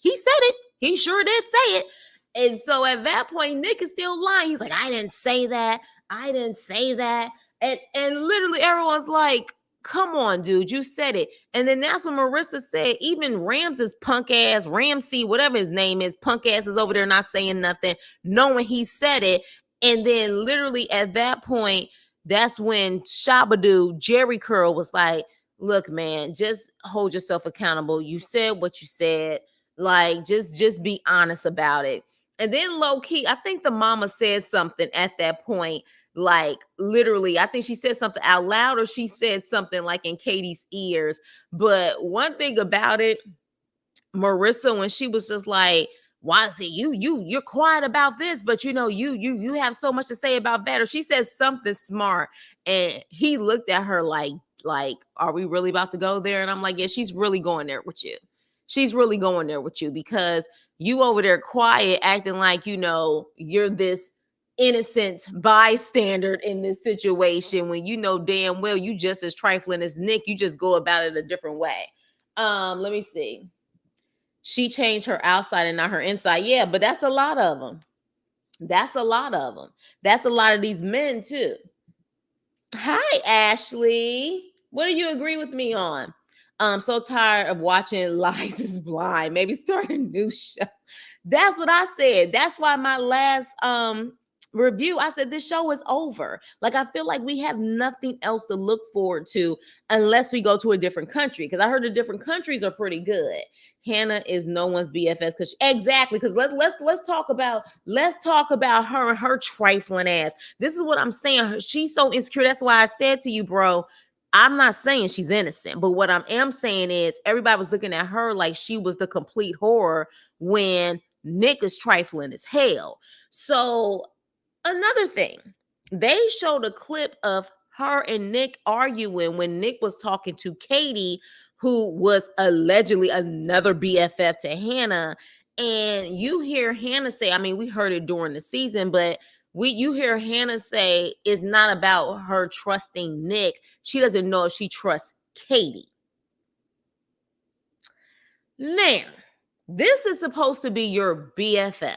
S1: he said it. He sure did say it. And so at that point, Nick is still lying. He's like, I didn't say that. I didn't say that. And literally everyone's like, come on, dude, you said it. And then that's when Marissa said, even Rams's punk ass, Ramsey, whatever his name is, punk ass is over there not saying nothing, knowing he said it. And then literally at that point, that's when Shabadoo, Jerry Curl was like, look, man, just hold yourself accountable. You said what you said. Like, just be honest about it. And then low key, I think the mama said something at that point. Like, literally, I think she said something out loud, or she said something like in Katie's ears. But one thing about it, Marissa, when she was just like, why is it you're quiet about this, but you have so much to say about that, or she says something smart, and he looked at her like, are we really about to go there? And I'm like, yeah, she's really going there with you. She's really going there with you because you over there quiet, acting like you're this innocent bystander in this situation when you know damn well you just as trifling as Nick. You just go about it a different way. Let me see. She changed her outside and not her inside. Yeah, but that's a lot of them. That's a lot of them. That's a lot of these men too. Hi, Ashley. What do you agree with me on? I'm so tired of watching Lies is Blind. Maybe start a new show. That's what I said. That's why my last review, I said this show is over. Like, I feel like we have nothing else to look forward to unless we go to a different country. Because I heard the different countries are pretty good. Hannah is no one's BFS because exactly, because let's talk about her and her trifling ass. This is what I'm saying. She's so insecure. That's why I said to you, bro, I'm not saying she's innocent, but what I am saying is everybody was looking at her like she was the complete horror when Nick is trifling as hell. So another thing, they showed a clip of her and Nick arguing when Nick was talking to Katie, who was allegedly another BFF to Hannah. And you hear Hannah say, I mean, we heard it during the season, but you hear Hannah say it's not about her trusting Nick. She doesn't know if she trusts Katie. Now, this is supposed to be your BFF.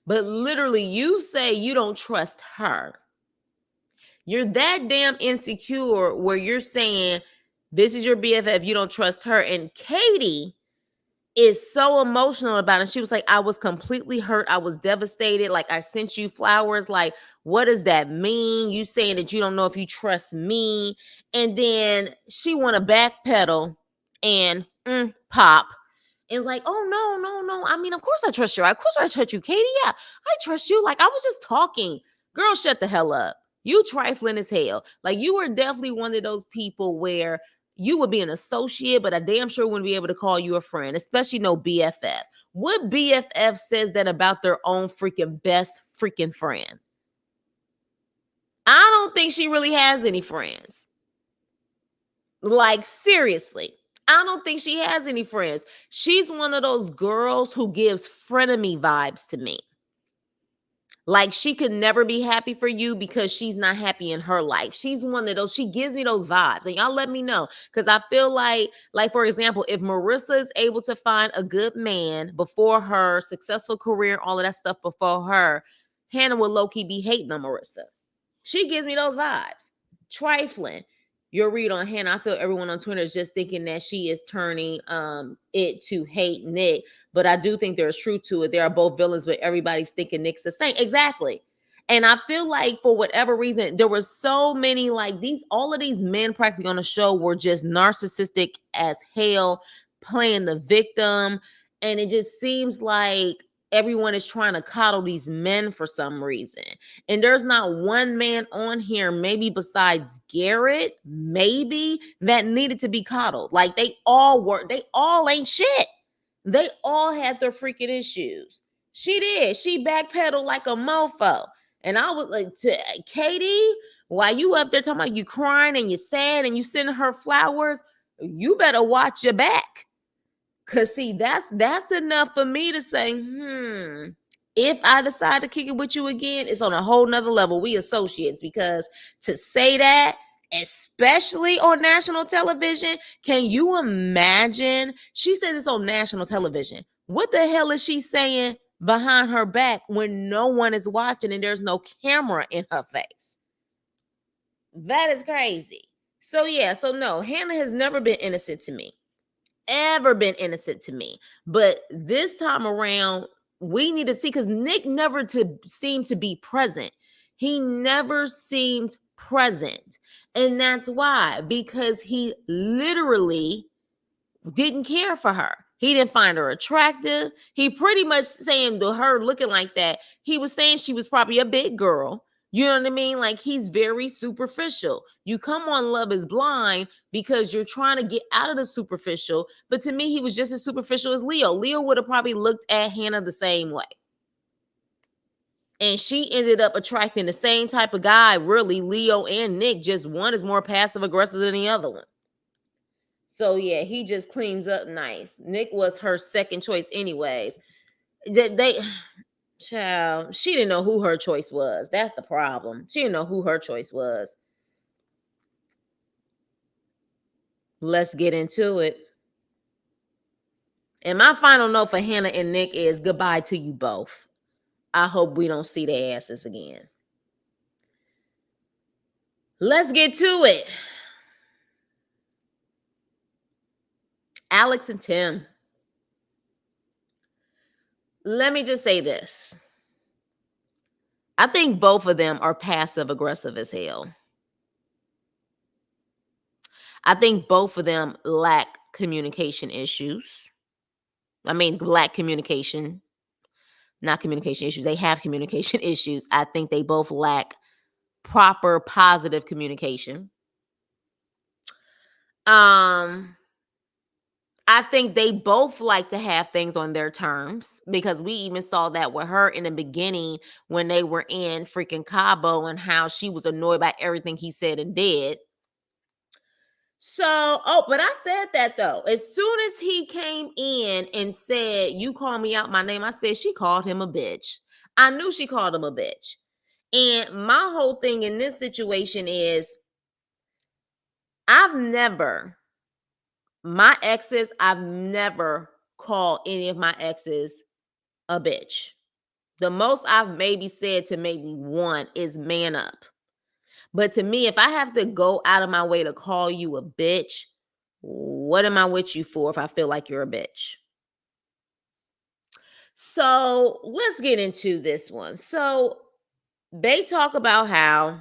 S1: But literally, you say you don't trust her. You're that damn insecure where you're saying this is your BFF, you don't trust her. And Katie is so emotional about it. And she was like, I was completely hurt. I was devastated. Like, I sent you flowers. Like, what does that mean? You saying that you don't know if you trust me. And then she want to backpedal and pop. It's like, oh no, no, no. I mean, of course I trust you. Of course I trust you, Katie. Yeah, I trust you. Like, I was just talking. Girl, shut the hell up. You trifling as hell. Like, you were definitely one of those people where you would be an associate, but I damn sure wouldn't be able to call you a friend, especially no BFF. What BFF says that about their own freaking best freaking friend? I don't think she really has any friends. Like, seriously. I don't think she has any friends. She's one of those girls who gives frenemy vibes to me. Like, she could never be happy for you because she's not happy in her life. She's one of those, she gives me those vibes. And y'all let me know. Because I feel like, for example, if Marissa is able to find a good man before her, successful career, all of that stuff before her, Hannah will low-key be hating on Marissa. She gives me those vibes. Trifling. Your read on Hannah. I feel everyone on Twitter is just thinking that she is turning it to hate Nick. But I do think there's truth to it. They are both villains, but everybody's thinking Nick's the same. Exactly. And I feel like for whatever reason, there were so many like these, all of these men practically on the show were just narcissistic as hell, playing the victim. And it just seems like everyone is trying to coddle these men for some reason. And there's not one man on here, maybe besides Garrett, maybe that needed to be coddled. Like they all ain't shit. They all had their freaking issues. She did. She backpedaled like a mofo. And I was like, to Katie, while you up there talking about you crying and you sad and you sending her flowers, you better watch your back. Cause see, that's enough for me to say, if I decide to kick it with you again, it's on a whole nother level. We associates, because to say that, especially on national television, can you imagine? She said it's on national television. What the hell is she saying behind her back when no one is watching and there's no camera in her face? That is crazy. So yeah, so no, Hannah has never been innocent to me. Ever been innocent to me. But this time around, we need to see, because Nick never seemed to be present. He never seemed present. And that's why, because he literally didn't care for her. He didn't find her attractive. He pretty much saying to her looking like that, he was saying she was probably a big girl. You know what I mean? Like, he's very superficial. You come on Love is Blind because you're trying to get out of the superficial. But to me, he was just as superficial as Leo. Leo would have probably looked at Hannah the same way. And she ended up attracting the same type of guy, really, Leo and Nick. Just one is more passive aggressive than the other one. So yeah, he just cleans up nice. Nick was her second choice anyways. They child, she didn't know who her choice was. That's the problem. She didn't know who her choice was. Let's get into it. And my final note for Hannah and Nick is goodbye to you both. I hope we don't see their asses again. Let's get to it. Alex and Tim. Let me just say this. I think both of them are passive aggressive as hell. I think both of them lack communication issues. I mean, lack communication, not communication issues. They have communication issues. I think they both lack proper positive communication. I think they both like to have things on their terms, because we even saw that with her in the beginning when they were in freaking Cabo and how she was annoyed by everything he said and did. So, but I said that though. As soon as he came in and said, "You call me out my name," I said she called him a bitch. I knew she called him a bitch. And my whole thing in this situation is I've never called any of my exes a bitch. The most I've maybe said to maybe one is man up. But to me, if I have to go out of my way to call you a bitch, what am I with you for if I feel like you're a bitch? So let's get into this one. So they talk about how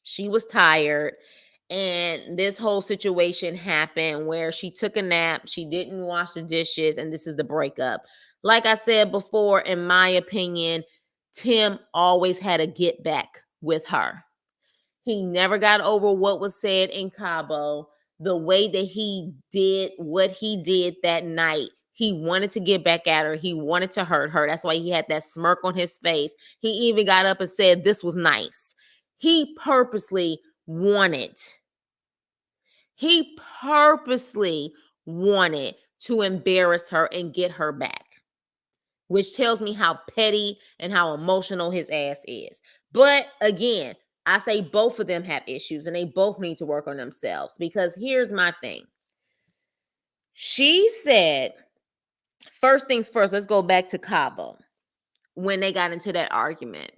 S1: she was tired and this whole situation happened where she took a nap, she didn't wash the dishes, and this is the breakup. Like I said before, in my opinion, Tim always had a get back with her. He never got over what was said in Cabo, the way that he did what he did that night. He wanted to get back at her. He wanted to hurt her. That's why he had that smirk on his face. He even got up and said, "This was nice." He purposely wanted, he purposely wanted to embarrass her and get her back, which tells me how petty and how emotional his ass is. But again, I say both of them have issues and they both need to work on themselves, because here's my thing. She said, first things first, let's go back to Cabo when they got into that argument.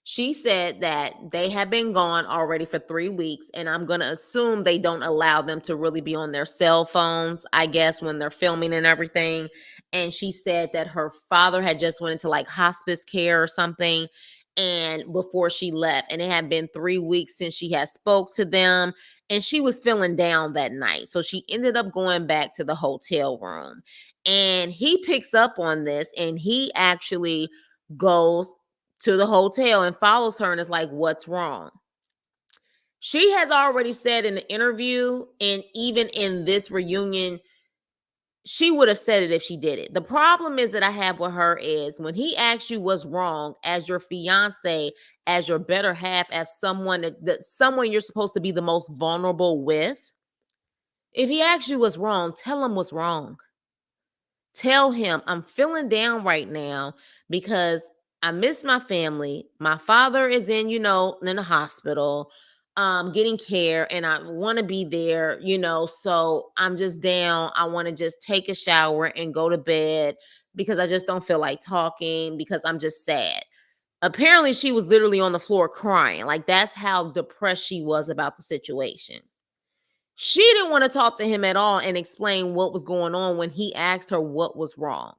S1: She said that they have been gone already for 3 weeks, and I'm going to assume they don't allow them to really be on their cell phones, I guess, when they're filming and everything. And she said that her father had just went into like hospice care or something, and before she left, and it had been 3 weeks since she had spoke to them, and she was feeling down that night. So she ended up going back to the hotel room, and he picks up on this, and he actually goes to the hotel and follows her and is like, "What's wrong?" She has already said in the interview, and even in this reunion, she would have said it if she did it. The problem is that I have with her is when he asks you what's wrong as your fiance, as your better half, as someone that someone you're supposed to be the most vulnerable with. If he asks you what's wrong, tell him what's wrong. Tell him, "I'm feeling down right now because I miss my family. My father is in the hospital, getting care, and I want to be there, so I'm just down. I want to just take a shower and go to bed because I just don't feel like talking because I'm just sad." Apparently, she was literally on the floor crying. Like, that's how depressed she was about the situation. She didn't want to talk to him at all and explain what was going on when he asked her what was wrong.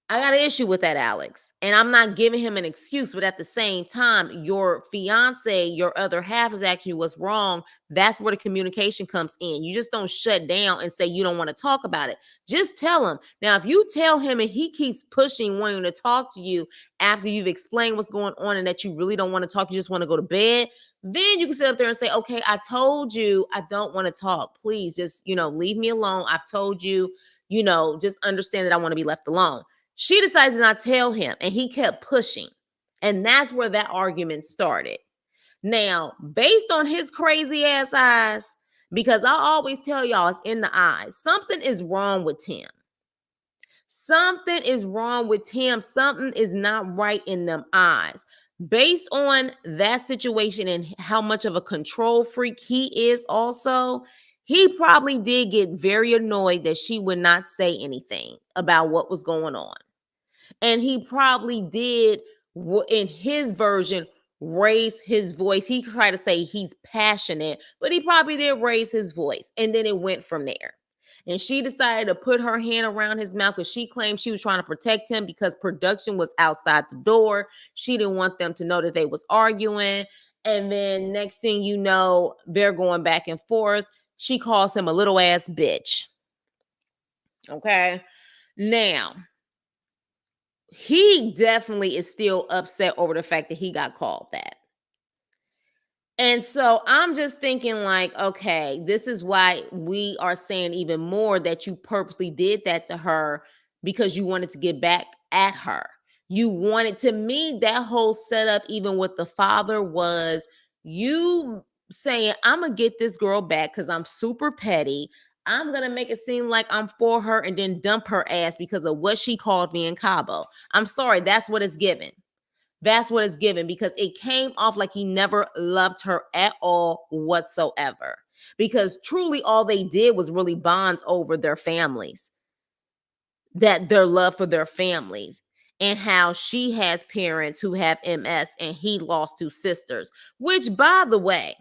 S1: I got an issue with that, Alex. And I'm not giving him an excuse, but at the same time, your fiance, your other half is asking you what's wrong. That's where the communication comes in. You just don't shut down and say you don't want to talk about it. Just tell him. Now, if you tell him and he keeps pushing, wanting to talk to you after you've explained what's going on and that you really don't want to talk, you just want to go to bed, then you can sit up there and say, "Okay, I told you I don't want to talk. Please just, leave me alone. I've told you, just understand that I want to be left alone." She decided to not tell him, and he kept pushing. And that's where that argument started. Now, based on his crazy ass eyes, because I always tell y'all it's in the eyes, something is wrong with Tim. Something is wrong with Tim. Something is not right in them eyes. Based on that situation and how much of a control freak he is, also, he probably did get very annoyed that she would not say anything about what was going on. And he probably did, in his version, raise his voice. He tried to say he's passionate, but he probably did raise his voice. And then it went from there. And she decided to put her hand around his mouth because she claimed she was trying to protect him because production was outside the door. She didn't want them to know that they was arguing. And then next thing you know, they're going back and forth. She calls him a little ass bitch. Okay. Now, he definitely is still upset over the fact that he got called that. And so I'm just thinking like, okay, this is why we are saying even more that you purposely did that to her because you wanted to get back at her. You wanted, to me, that whole setup, even with the father, was you saying, "I'm going to get this girl back because I'm super petty. I'm going to make it seem like I'm for her and then dump her ass because of what she called me in Cabo." I'm sorry, that's what it's given. That's what it's given, because it came off like he never loved her at all whatsoever. Because truly all they did was really bond over their families, that their love for their families, and how she has parents who have MS and he lost two sisters, which by the way,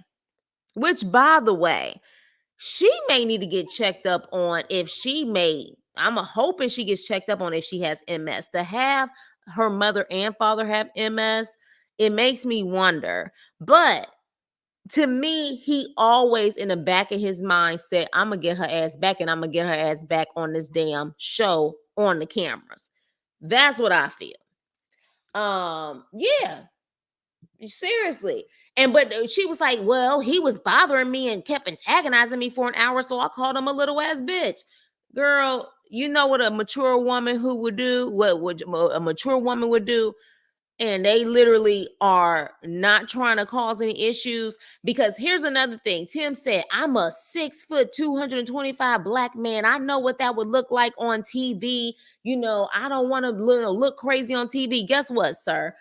S1: she may need to get checked up on if she may, I'm hoping she gets checked up on if she has MS. To have her mother and father have MS, it makes me wonder. But to me, he always in the back of his mind said, I'm gonna get her ass back, and I'm gonna get her ass back on this damn show on the cameras. That's what I feel. Yeah, seriously. And but she was like, well, he was bothering me and kept antagonizing me for an hour, so I called him a little ass bitch. Girl, you know what a mature woman who would do, what would a mature woman would do, and they literally are not trying to cause any issues. Because here's another thing. Tim said, I'm a 6 foot 225 black man. I know what that would look like on TV. I don't want to look crazy on TV. Guess what, sir?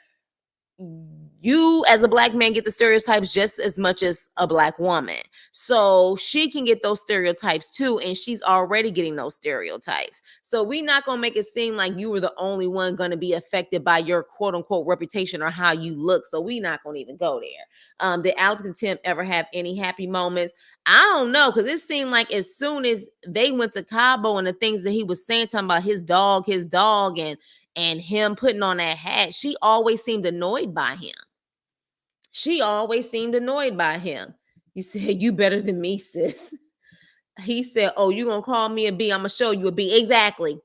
S1: You as a black man get the stereotypes just as much as a black woman. So she can get those stereotypes too, and she's already getting those stereotypes. So we not going to make it seem like you were the only one going to be affected by your quote unquote reputation or how you look. So we not going to even go there. Did Alex and Tim ever have any happy moments? I don't know, because it seemed like as soon as they went to Cabo and the things that he was saying, talking about his dog, and him putting on that hat, she always seemed annoyed by him. She always seemed annoyed by him. You said, you better than me, sis. He said, oh, you gonna call me a B? I'm gonna show you a B. Exactly.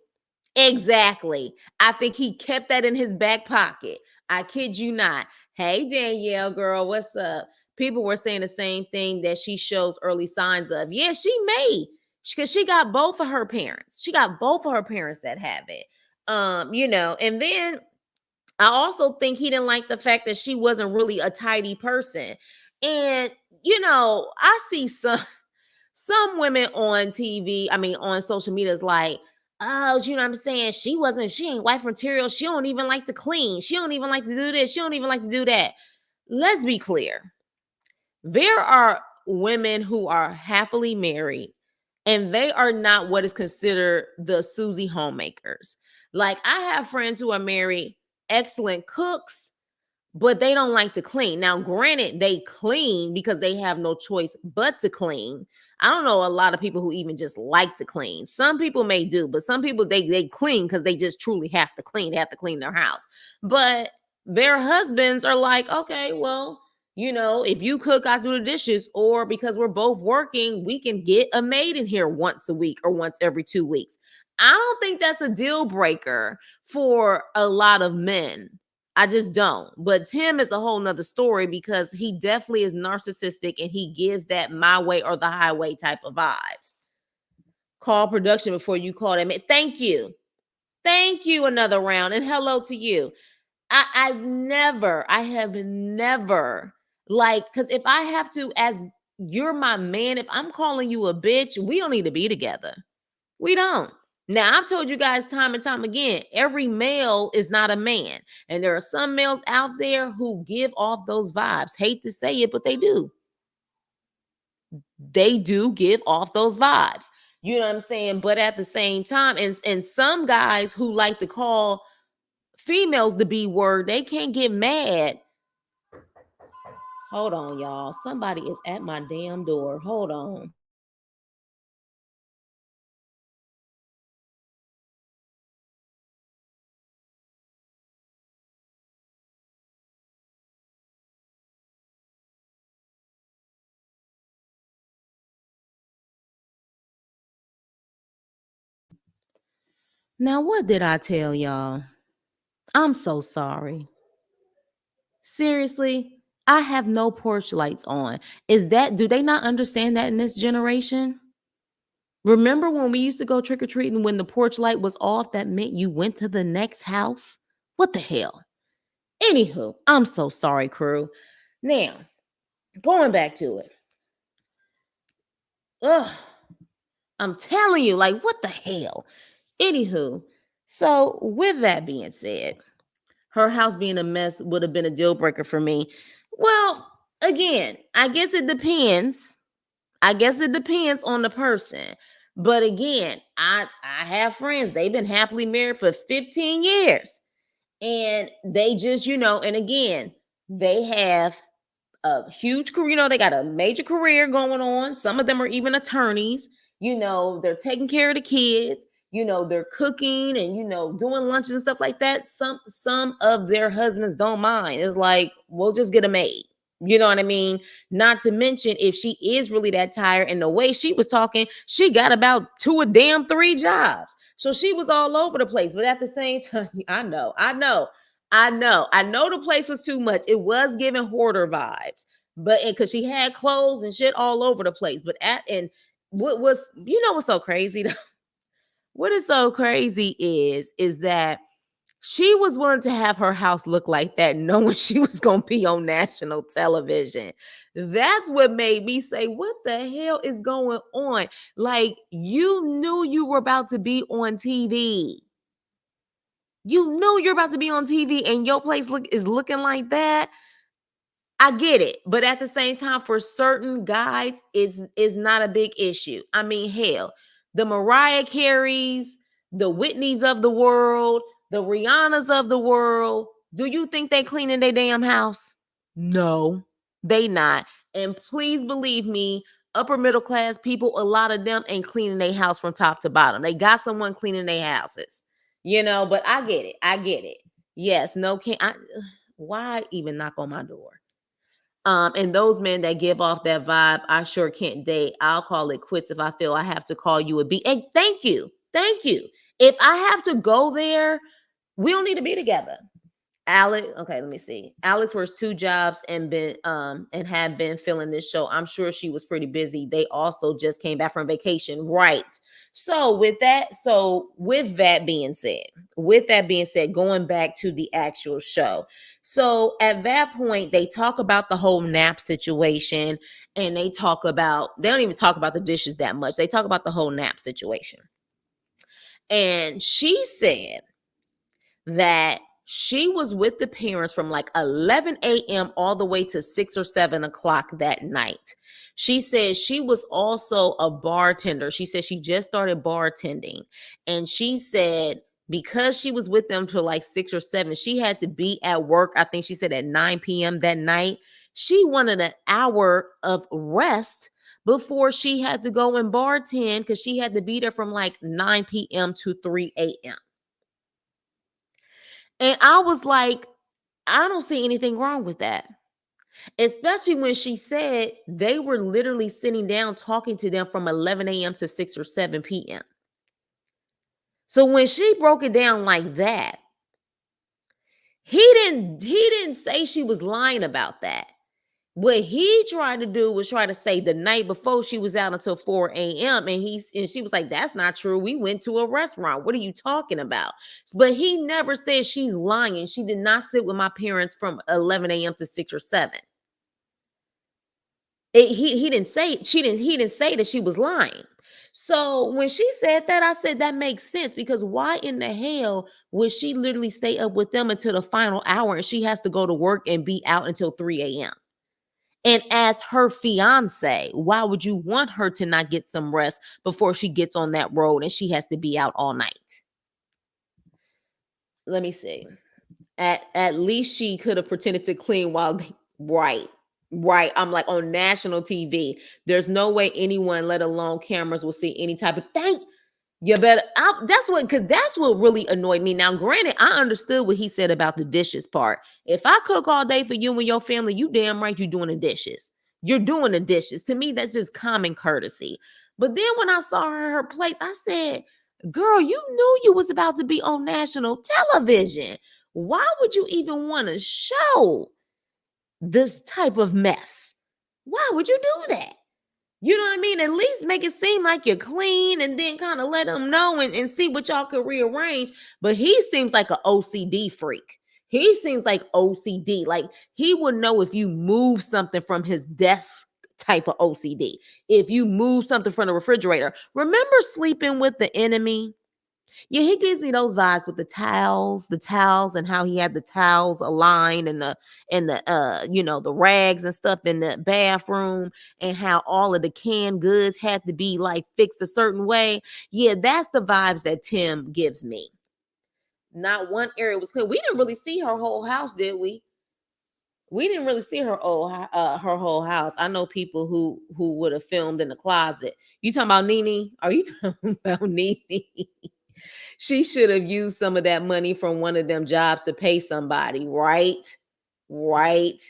S1: I think he kept that in his back pocket. I kid you not. Hey, Danielle, girl, what's up? People were saying the same thing, that she shows early signs of. Yeah, she may, because she got both of her parents. She got both of her parents that have it. And then I also think he didn't like the fact that she wasn't really a tidy person. And I see some women on TV, I mean on social media, is like, oh, you know what I'm saying? She ain't wife material. She don't even like to clean. She don't even like to do this. She don't even like to do that. Let's be clear. There are women who are happily married, and they are not what is considered the Susie homemakers. Like, I have friends who are married, excellent cooks, but they don't like to clean. Now, granted, they clean because they have no choice but to clean. I don't know a lot of people who even just like to clean. Some people may do, but some people they clean because they just truly have to clean. They have to clean their house. But their husbands are like, okay, well, if you cook, I do the dishes, or because we're both working, we can get a maid in here once a week or once every 2 weeks. I don't think that's a deal breaker for a lot of men. I just don't. But Tim is a whole nother story, because he definitely is narcissistic, and he gives that my way or the highway type of vibes. Call production before you call them. Thank you. Thank you. Another round. And hello to you. I have never, like, because if I have to, as you're my man, if I'm calling you a bitch, we don't need to be together. We don't. Now, I've told you guys time and time again, every male is not a man. And there are some males out there who give off those vibes. Hate to say it, but they do. They do give off those vibes. You know what I'm saying? But at the same time, and some guys who like to call females the B word, they can't get mad. Hold on, y'all. Somebody is at my damn door. Hold on. Now, what did I tell y'all? I'm so sorry. Seriously, I have no porch lights on. Do they not understand that in this generation? Remember when we used to go trick or treating, when the porch light was off, that meant you went to the next house? What the hell? Anywho, I'm so sorry, crew. Now, going back to it. Ugh, I'm telling you, like, what the hell? Anywho, so with that being said, her house being a mess would have been a deal breaker for me. Well, again, I guess it depends. On the person. But again, I have friends, they've been happily married for 15 years. And they just, and again, they have a huge career, they got a major career going on. Some of them are even attorneys, they're taking care of the kids. they're cooking and doing lunches and stuff like that. Some of their husbands don't mind. It's like, we'll just get a maid. You know what I mean? Not to mention, if she is really that tired, and the way she was talking, she got about two or damn three jobs. So she was all over the place. But at the same time, I know the place was too much. It was giving hoarder vibes, but because she had clothes and shit all over the place. But what was, what's so crazy? What is so crazy is that she was willing to have her house look like that, knowing she was going to be on national television. That's what made me say, what the hell is going on? Like, you knew you were about to be on TV. You knew you're about to be on TV and your place is looking like that. I get it, but at the same time, for certain guys, is not a big issue. I mean, hell, the Mariah Careys, the Whitneys of the world, the Rihannas of the world. Do you think they cleaning their damn house? No, they not. And please believe me, upper middle class people, a lot of them ain't cleaning their house from top to bottom. They got someone cleaning their houses, But I get it. I get it. Yes, no, can't. Why even knock on my door? And those men that give off that vibe, I sure can't date. I'll call it quits if I feel I have to call you a B. And thank you. Thank you. If I have to go there, we don't need to be together. Alex, okay, let me see. Alex works two jobs and had been filming this show. I'm sure she was pretty busy. They also just came back from vacation, right? So with that being said, going back to the actual show. So at that point, they talk about the whole nap situation, and they don't even talk about the dishes that much. They talk about the whole nap situation. And she said that she was with the parents from like 11 a.m. all the way to 6 or 7 o'clock that night. She said she was also a bartender. She said she just started bartending. And she said because she was with them till like 6 or 7, she had to be at work, I think she said at 9 p.m. that night. She wanted an hour of rest before she had to go and bartend because she had to be there from like 9 p.m. to 3 a.m. And I was like, I don't see anything wrong with that. Especially when she said they were literally sitting down talking to them from 11 a.m. to 6 or 7 p.m. So when she broke it down like that, he didn't say she was lying about that. What he tried to do was try to say the night before she was out until 4 a.m. And she was like, that's not true. We went to a restaurant. What are you talking about? But he never said she's lying. She did not sit with my parents from 11 a.m. to 6 or 7. He didn't say he didn't say that she was lying. So when she said that, I said that makes sense because why in the hell would she literally stay up with them until the final hour and she has to go to work and be out until 3 a.m.? And as her fiance, why would you want her to not get some rest before she gets on that road and she has to be out all night? Let me see. At least she could have pretended to clean while right. Right. I'm like on national TV. There's no way anyone, let alone cameras, will see any type of thing. You better. Because that's what really annoyed me. Now, granted, I understood what he said about the dishes part. If I cook all day for you and your family, you damn right you're doing the dishes. You're doing the dishes. To me, that's just common courtesy. But then when I saw her place, I said, "Girl, you knew you was about to be on national television. Why would you even want to show this type of mess? Why would you do that?" You know what I mean? At least make it seem like you're clean and then kind of let them know and see what y'all can rearrange. But he seems like an OCD freak. He seems like OCD. Like he would know if you move something from his desk type of OCD. If you move something from the refrigerator. Remember sleeping with the enemy? Yeah, he gives me those vibes with the towels and how he had the towels aligned and the rags and stuff in the bathroom and how all of the canned goods had to be like fixed a certain way. Yeah, that's the vibes that Tim gives me. Not one area was clean. We didn't really see her whole house, did we? We didn't really see her whole house. I know people who would have filmed in the closet. You talking about Nene? Are you talking about Nene? She should have used some of that money from one of them jobs to pay somebody, right? Right.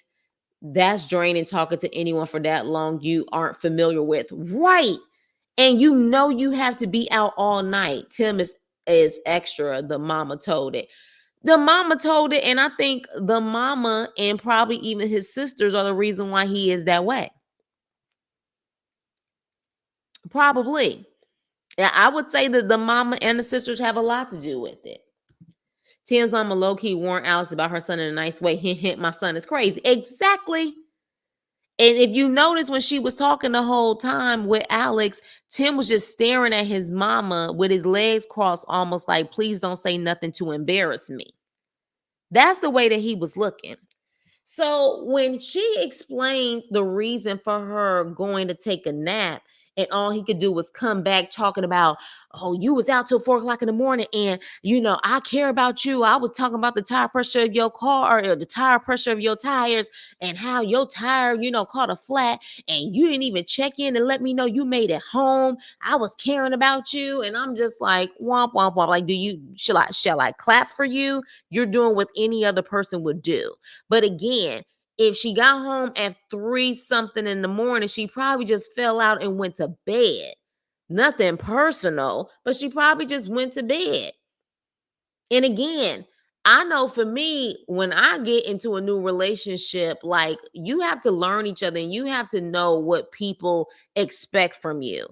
S1: That's draining talking to anyone for that long you aren't familiar with. Right. And you know you have to be out all night. Tim is extra, the mama told it. The mama told it, and I think the mama and probably even his sisters are the reason why he is that way. Probably. Yeah, I would say that the mama and the sisters have a lot to do with it. Tim's mama low key warned Alex about her son in a nice way. Hint, hint, my son is crazy. Exactly. And if you notice when she was talking the whole time with Alex, Tim was just staring at his mama with his legs crossed, almost like, please don't say nothing to embarrass me. That's the way that he was looking. So when she explained the reason for her going to take a nap, and all he could do was come back talking about, oh, you was out till 4 o'clock in the morning, and I care about you. I was talking about the tire pressure of your car, or the tire pressure of your tires, and how your tire, caught a flat, and you didn't even check in and let me know you made it home. I was caring about you, and I'm just like, womp womp womp. Like, shall I clap for you? You're doing what any other person would do. But again, if she got home at 3 something in the morning, she probably just fell out and went to bed. Nothing personal, but she probably just went to bed. And again, I know for me, when I get into a new relationship, like, you have to learn each other and you have to know what people expect from you.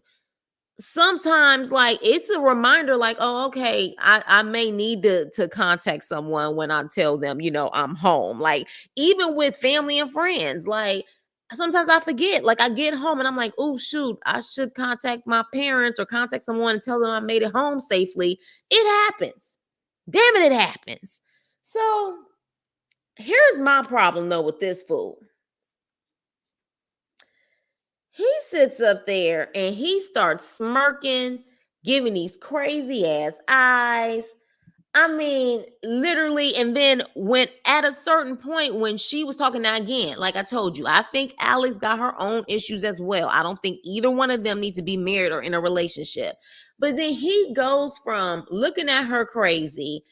S1: Sometimes, like, it's a reminder, like, oh, okay, I may need to contact someone when I tell them, I'm home. Like, even with family and friends, like, sometimes I forget. Like, I get home and I'm like, oh shoot, I should contact my parents or contact someone and tell them I made it home safely. It happens. Damn it, it happens. So here's my problem though with this fool. He sits up there and he starts smirking, giving these crazy ass eyes. I mean, literally. And then when at a certain point, when she was talking now again, like I told you, I think Alex got her own issues as well. I don't think either one of them need to be married or in a relationship. But then he goes from looking at her crazy.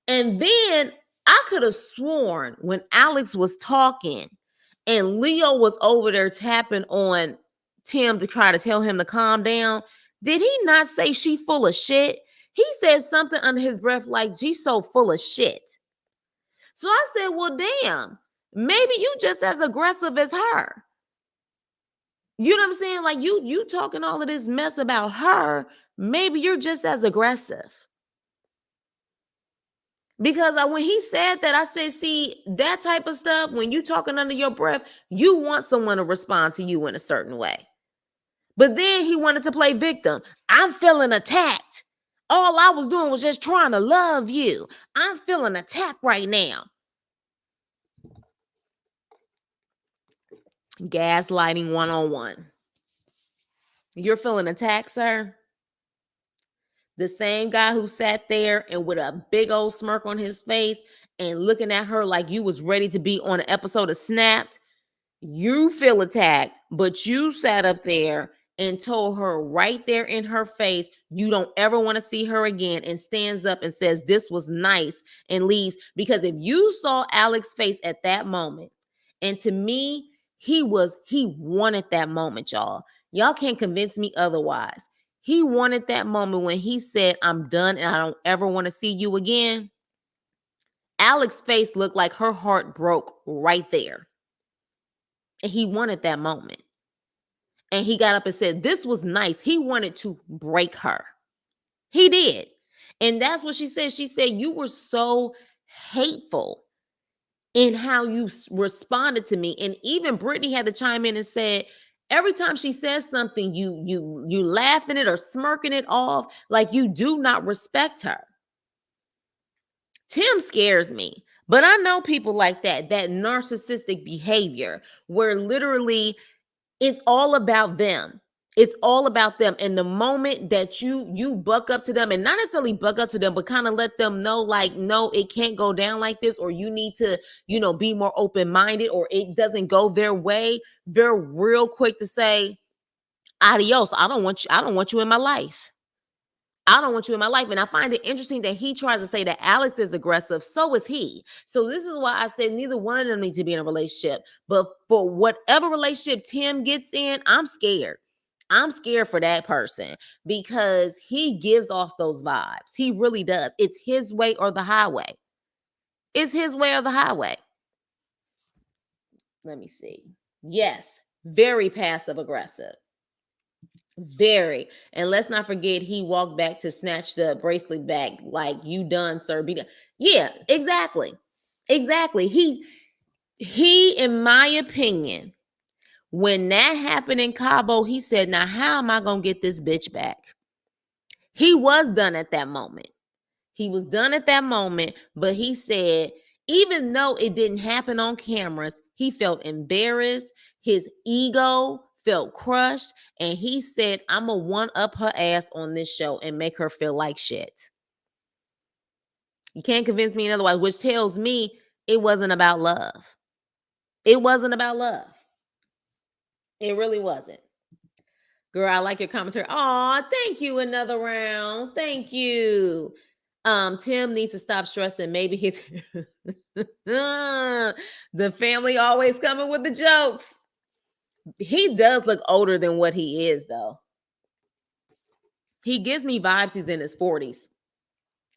S1: And then I could have sworn when Alex was talking and Leo was over there tapping on Tim to try to tell him to calm down, did he not say she full of shit? He said something under his breath like, she's so full of shit. So I said, well, damn, maybe you just as aggressive as her. You know what I'm saying? Like, you talking all of this mess about her, maybe you're just as aggressive. Because when he said that, I said, see, that type of stuff, when you talking under your breath, you want someone to respond to you in a certain way. But then he wanted to play victim. I'm feeling attacked. All I was doing was just trying to love you. I'm feeling attacked right now. Gaslighting 101. You're feeling attacked, sir? The same guy who sat there and with a big old smirk on his face and looking at her like you was ready to be on an episode of Snapped. You feel attacked, but you sat up there and told her right there in her face you don't ever want to see her again, and stands up and says this was nice and leaves. Because if you saw Alex's face at that moment, and to me, he wanted that moment, y'all. Y'all can't convince me otherwise. He wanted that moment when he said, I'm done and I don't ever want to see you again. Alex's face looked like her heart broke right there. And he wanted that moment. And he got up and said, this was nice. He wanted to break her. He did. And that's what she said. She said, you were so hateful in how you responded to me. And even Brittany had to chime in and said, every time she says something, you laughing it or smirking it off, like you do not respect her. Tim scares me. But I know people like that narcissistic behavior where literally it's all about them. It's all about them. And the moment that you buck up to them, and not necessarily buck up to them, but kind of let them know, like, no, it can't go down like this, or you need to, be more open-minded, or it doesn't go their way, they're real quick to say, adios. I don't want you in my life. I don't want you in my life. And I find it interesting that he tries to say that Alex is aggressive. So is he. So this is why I said neither one of them need to be in a relationship. But for whatever relationship Tim gets in, I'm scared. I'm scared for that person because he gives off those vibes. He really does. It's his way or the highway. It's his way or the highway. Let me see. Yes, very passive aggressive. Very. And let's not forget he walked back to snatch the bracelet back like you done, sir. Be done. Yeah, exactly. Exactly. He in my opinion, when that happened in Cabo, he said, "Now how am I going to get this bitch back?" He was done at that moment. He was done at that moment, but he said, even though it didn't happen on cameras, he felt embarrassed. His ego felt crushed. And he said, I'm going to one up her ass on this show and make her feel like shit. You can't convince me otherwise, which tells me it wasn't about love. It wasn't about love. It really wasn't. Girl, I like your commentary. Aw, thank you. Another round. Thank you. Tim needs to stop stressing. Maybe his the family always coming with the jokes. He does look older than what he is, though. He gives me vibes he's in his 40s,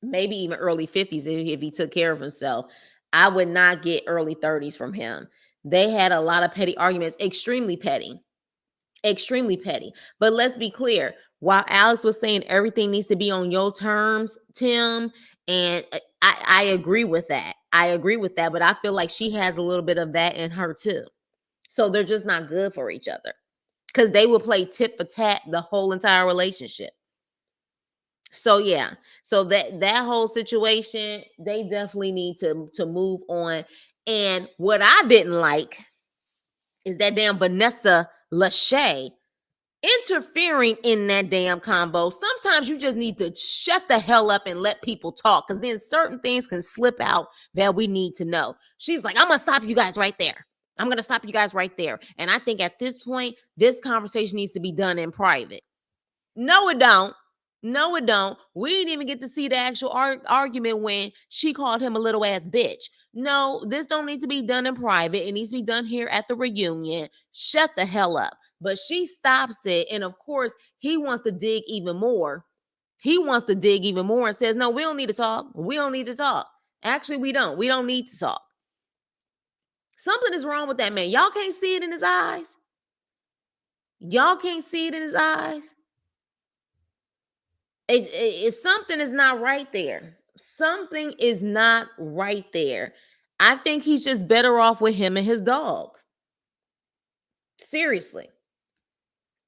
S1: maybe even early 50s if he took care of himself. I would not get early 30s from him. They had a lot of petty arguments, extremely petty. Extremely petty. But let's be clear. While Alex was saying everything needs to be on your terms, Tim, and I agree with that. I agree with that. But I feel like she has a little bit of that in her too. So they're just not good for each other because they will play tit for tat the whole entire relationship. So yeah, so that whole situation, they definitely need to move on. And what I didn't like is that damn Vanessa Lachey interfering in that damn combo. Sometimes you just need to shut the hell up and let people talk because then certain things can slip out that we need to know. She's like, I'm gonna stop you guys right there. I'm gonna stop you guys right there. And I think at this point, this conversation needs to be done in private. No, it don't. No, it don't. We didn't even get to see the actual argument when she called him a little ass bitch. No, this don't need to be done in private. It needs to be done here at the reunion. Shut the hell up. But she stops it. And of course, he wants to dig even more. He wants to dig even more and says, no, we don't need to talk. We don't need to talk. Actually, we don't. We don't need to talk. Something is wrong with that man. Y'all can't see it in his eyes. Y'all can't see it in his eyes. It's something is not right there. Something is not right there. I think he's just better off with him and his dog. Seriously.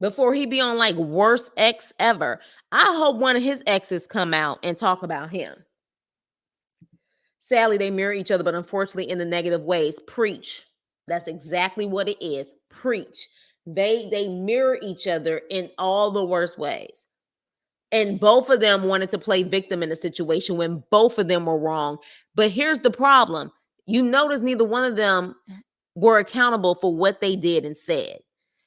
S1: Before he be on like worst ex ever. I hope one of his exes come out and talk about him. Sadly, they mirror each other, but unfortunately in the negative ways. Preach. That's exactly what it is. Preach. They mirror each other in all the worst ways. And both of them wanted to play victim in a situation when both of them were wrong. But here's the problem. You notice neither one of them were accountable for what they did and said.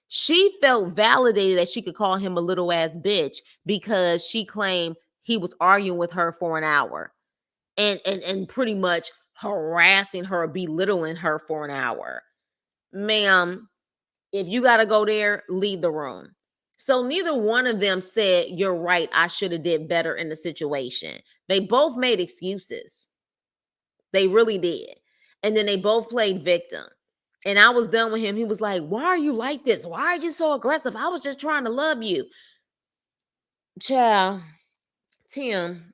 S1: She felt validated that she could call him a little ass bitch because she claimed he was arguing with her for an hour and pretty much harassing her, belittling her for an hour. Ma'am, if you got to go there, leave the room. So neither one of them said, you're right, I should have did better in the situation. They both made excuses. They really did. And then they both played victim. And I was done with him. He was like, why are you like this? Why are you so aggressive? I was just trying to love you. Child, Tim,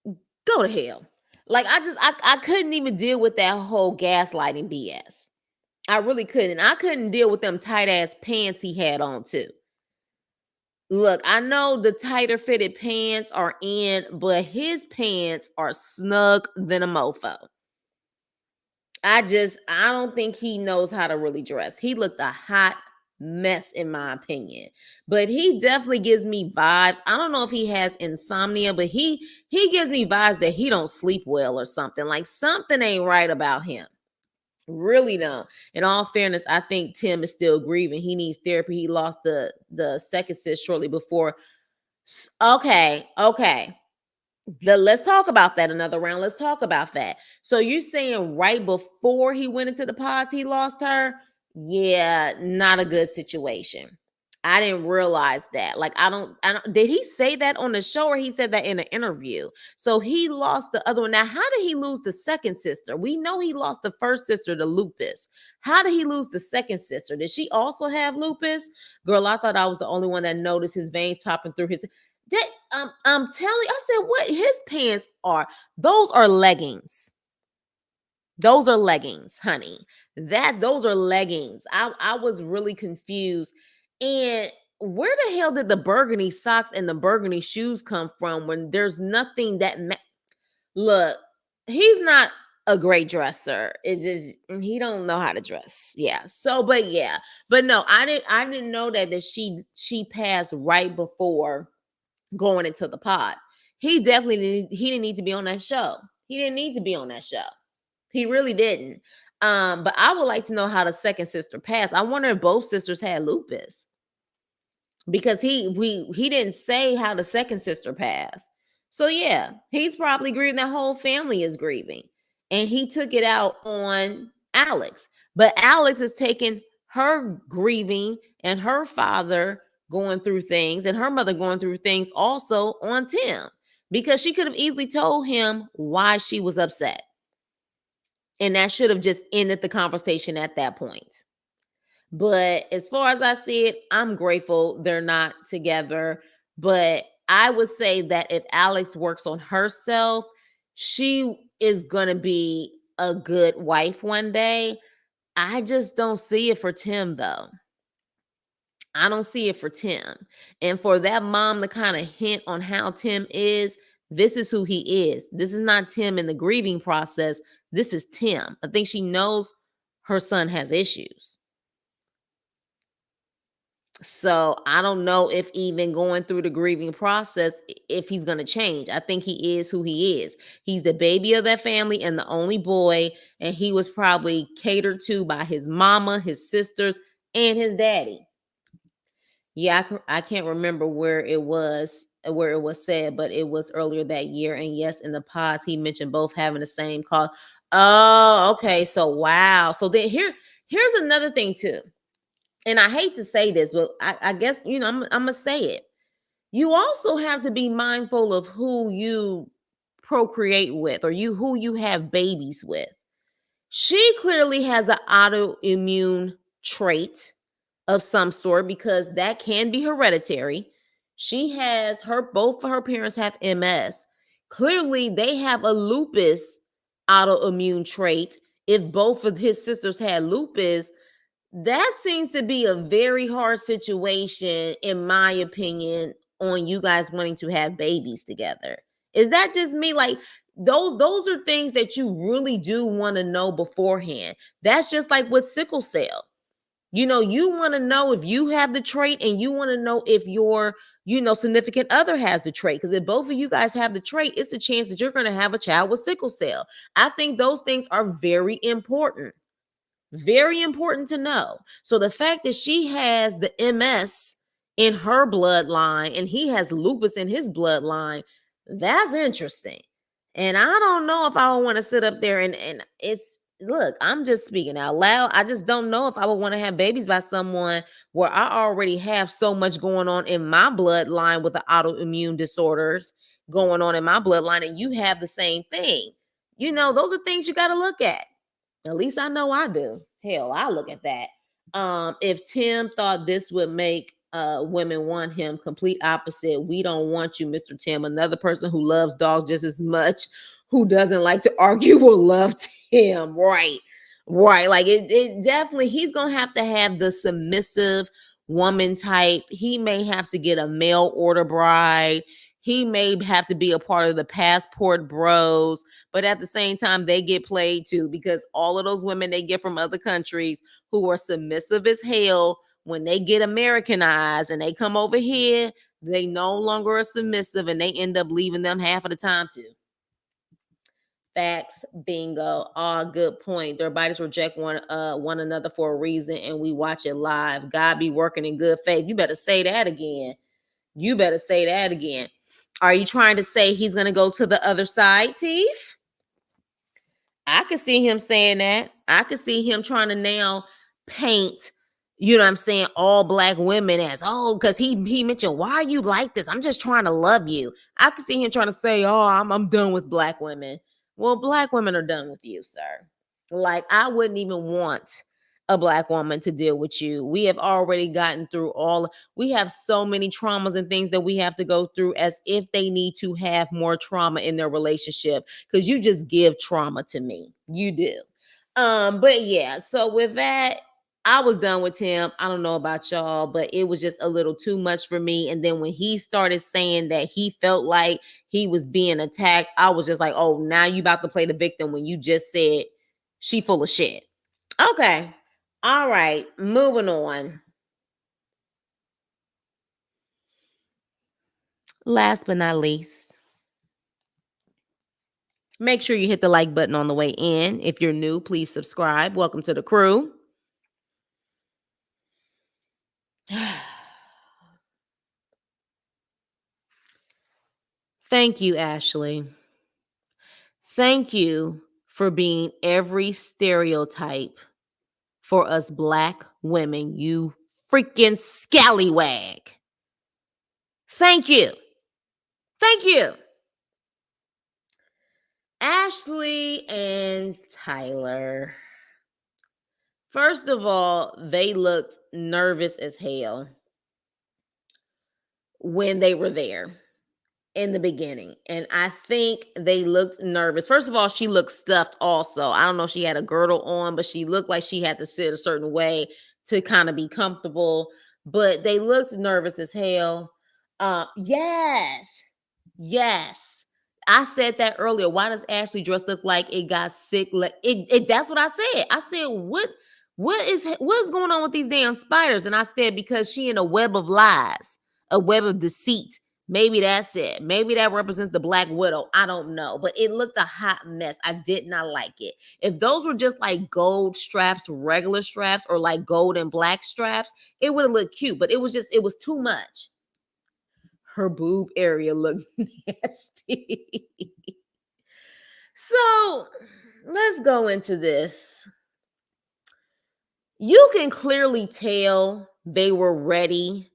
S1: go to hell. Like I couldn't even deal with that whole gaslighting BS. I really couldn't. I couldn't deal with them tight ass pants he had on too. Look, I know the tighter fitted pants are in, but his pants are snug than a mofo. I don't think he knows how to really dress. He looked a hot mess in my opinion. But he definitely gives me vibes. I don't know if he has insomnia, but he gives me vibes that he don't sleep well or something. Like something ain't right about him. Really don't. In all fairness, I think Tim is still grieving. He needs therapy. He lost the second sis shortly before Okay, okay. Let's talk about that another round. Let's talk about that. So you're saying right before he went into the pods, he lost her? Yeah, not a good situation. I didn't realize that. Like, I don't, did he say that on the show or he said that in an interview? So he lost the other one. Now, how did he lose the second sister? We know he lost the first sister to lupus. How did he lose the second sister? Did she also have lupus? Girl, I thought I was the only one that noticed his veins popping through his. That I'm telling you, I said, what his pants are, those are leggings. Those are leggings, honey. Those are leggings. I was really confused. And where the hell did the burgundy socks and the burgundy shoes come from when there's nothing that look, he's not a great dresser. It's just he don't know how to dress. Yeah. So, but yeah. But no, I didn't know that she passed right before going into the pods. He didn't need to be on that show. He didn't need to be on that show. He really didn't. But I would like to know how the second sister passed. I wonder if both sisters had lupus because he didn't say how the second sister passed. So yeah, he's probably grieving. That whole family is grieving, and he took it out on Alex. But Alex is taking her grieving and her father going through things and her mother going through things also on Tim because she could have easily told him why she was upset, and that should have just ended the conversation at that point. But as far as I see it, I'm grateful they're not together. But I would say that if Alex works on herself, she is going to be a good wife one day. I just don't see it for Tim, though. I don't see it for Tim. And for that mom to kind of hint on how Tim is, this is who he is. This is not Tim in the grieving process. This is Tim. I think she knows her son has issues. So I don't know if even going through the grieving process, if he's going to change. I think he is who he is. He's the baby of that family and the only boy. And he was probably catered to by his mama, his sisters, and his daddy. Yeah, I can't remember where it was said, but it was earlier that year. And yes, in the pods, he mentioned both having the same cause. Oh, okay. So wow. So then here's another thing too, and I hate to say this, but I guess I'm gonna say it. You also have to be mindful of who you procreate with, or who you have babies with. She clearly has an autoimmune trait of some sort because that can be hereditary. She has both of her parents have MS. Clearly, they have a lupus autoimmune trait. If both of his sisters had lupus, that seems to be a very hard situation, in my opinion, on you guys wanting to have babies together. Is that just me? Like those are things that you really do want to know beforehand. That's just like with sickle cell. You want to know if you have the trait, and you want to know if your significant other has the trait. Because if both of you guys have the trait, it's a chance that you're going to have a child with sickle cell. I think those things are very important. Very important to know. So the fact that she has the MS in her bloodline and he has lupus in his bloodline, that's interesting. And I don't know if I would want to sit up there and it's look, I'm just speaking out loud. I just don't know if I would want to have babies by someone where I already have so much going on in my bloodline with the autoimmune disorders going on in my bloodline, and you have the same thing. Those are things you got to look at. At least I know I do. Hell, I look at that. If Tim thought this would make women want him, complete opposite. We don't want you, Mr. Tim. Another person who loves dogs just as much, who doesn't like to argue, will love Tim. Right. Right. Like it definitely, he's gonna have to have the submissive woman type. He may have to get a mail order bride. He may have to be a part of the passport bros, but at the same time, they get played too, because all of those women they get from other countries who are submissive as hell, when they get Americanized and they come over here, they no longer are submissive, and they end up leaving them half of the time too. Facts, bingo. Ah, good point. Their bodies reject one another for a reason, and we watch it live. God be working in good faith. You better say that again. You better say that again. Are you trying to say he's going to go to the other side, Teeth? I could see him saying that. I could see him trying to now paint, you know what I'm saying, all black women as, oh, because he mentioned, why are you like this? I'm just trying to love you. I could see him trying to say, oh, I'm done with black women. Well, black women are done with you, sir. Like, I wouldn't even want a black woman to deal with you. We have already gotten through we have so many traumas and things that we have to go through, as if they need to have more trauma in their relationship, because you just give trauma to me. You do. But yeah, so with that, I was done with him. I don't know about y'all, but it was just a little too much for me. And then when he started saying that he felt like he was being attacked, I was just like, oh, now you about to play the victim when you just said she full of shit. Okay. All right. Moving on. Last but not least, make sure you hit the like button on the way in. If you're new, please subscribe. Welcome to the crew. Thank you, Ashley. Thank you for being every stereotype for us black women, you freaking scallywag. Thank you. Thank you. Ashley and Tyler. First of all, they looked nervous as hell when they were there in the beginning. And I think they looked nervous. First of all, she looked stuffed also. I don't know if she had a girdle on, but she looked like she had to sit a certain way to kind of be comfortable. But they looked nervous as hell. Yes. Yes. I said that earlier. Why does Ashley dress look like it got sick? Like it that's what I said. I said, what's going on with these damn spiders? And I said, because she in a web of lies, a web of deceit. Maybe that's it. Maybe that represents the Black Widow. I don't know. But it looked a hot mess. I did not like it. If those were just like gold straps, regular straps, or like gold and black straps, it would have looked cute. But it was too much. Her boob area looked nasty. So let's go into this. You can clearly tell they were ready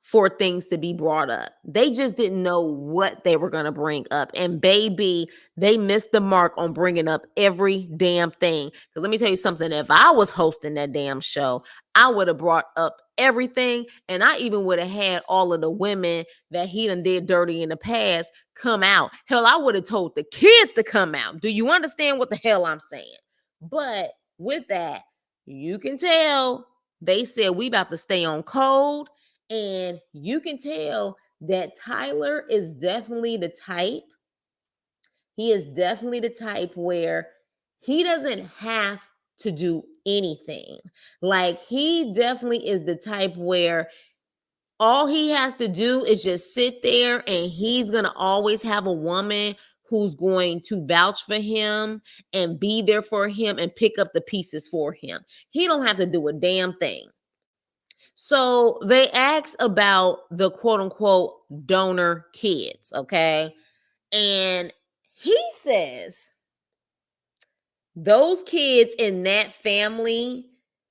S1: for things to be brought up. They just didn't know what they were going to bring up. And baby, they missed the mark on bringing up every damn thing. Because let me tell you something, if I was hosting that damn show, I would have brought up everything. And I even would have had all of the women that he done did dirty in the past come out. Hell, I would have told the kids to come out. Do you understand what the hell I'm saying? But with that, you can tell they said we about to stay on code. And you can tell that Tyler is definitely the type. He is definitely the type where he doesn't have to do anything. Like, he definitely is the type where all he has to do is just sit there, and he's going to always have a woman who's going to vouch for him and be there for him and pick up the pieces for him. He don't have to do a damn thing. So they asked about the quote unquote donor kids, okay? And he says those kids in that family,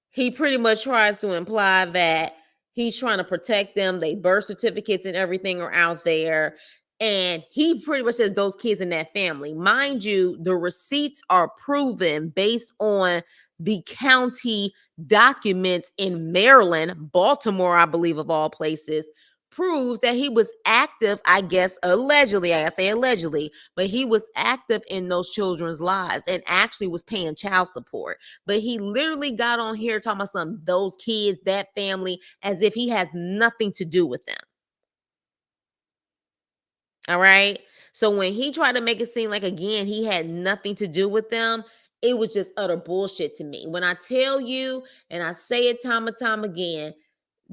S1: he pretty much tries to imply that he's trying to protect them. They birth certificates and everything are out there. And he pretty much says those kids in that family. Mind you, the receipts are proven based on the county documents in Maryland, Baltimore, I believe, of all places, proves that he was active, I guess, allegedly. I say allegedly, but he was active in those children's lives and actually was paying child support. But he literally got on here talking about those kids, that family, as if he has nothing to do with them. All right. So when he tried to make it seem like, again, he had nothing to do with them, it was just utter bullshit to me. When I tell you, and I say it time and time again,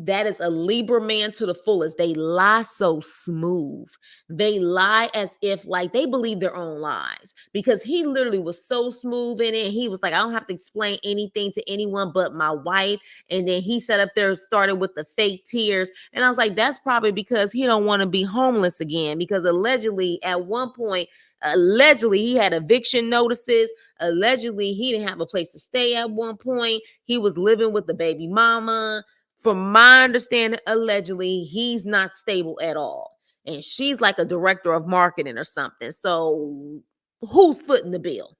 S1: That is a Libra man to the fullest. They lie so smooth. They lie as if like they believe their own lies, because he literally was so smooth in it. He was like, I don't have to explain anything to anyone but my wife. And then he sat up there, started with the fake tears. And I was like, that's probably because he don't want to be homeless again, because allegedly at one point, allegedly he had eviction notices. Allegedly he didn't have a place to stay at one point. He was living with the baby mama. From my understanding, allegedly, he's not stable at all. And she's like a director of marketing or something. So who's footing the bill?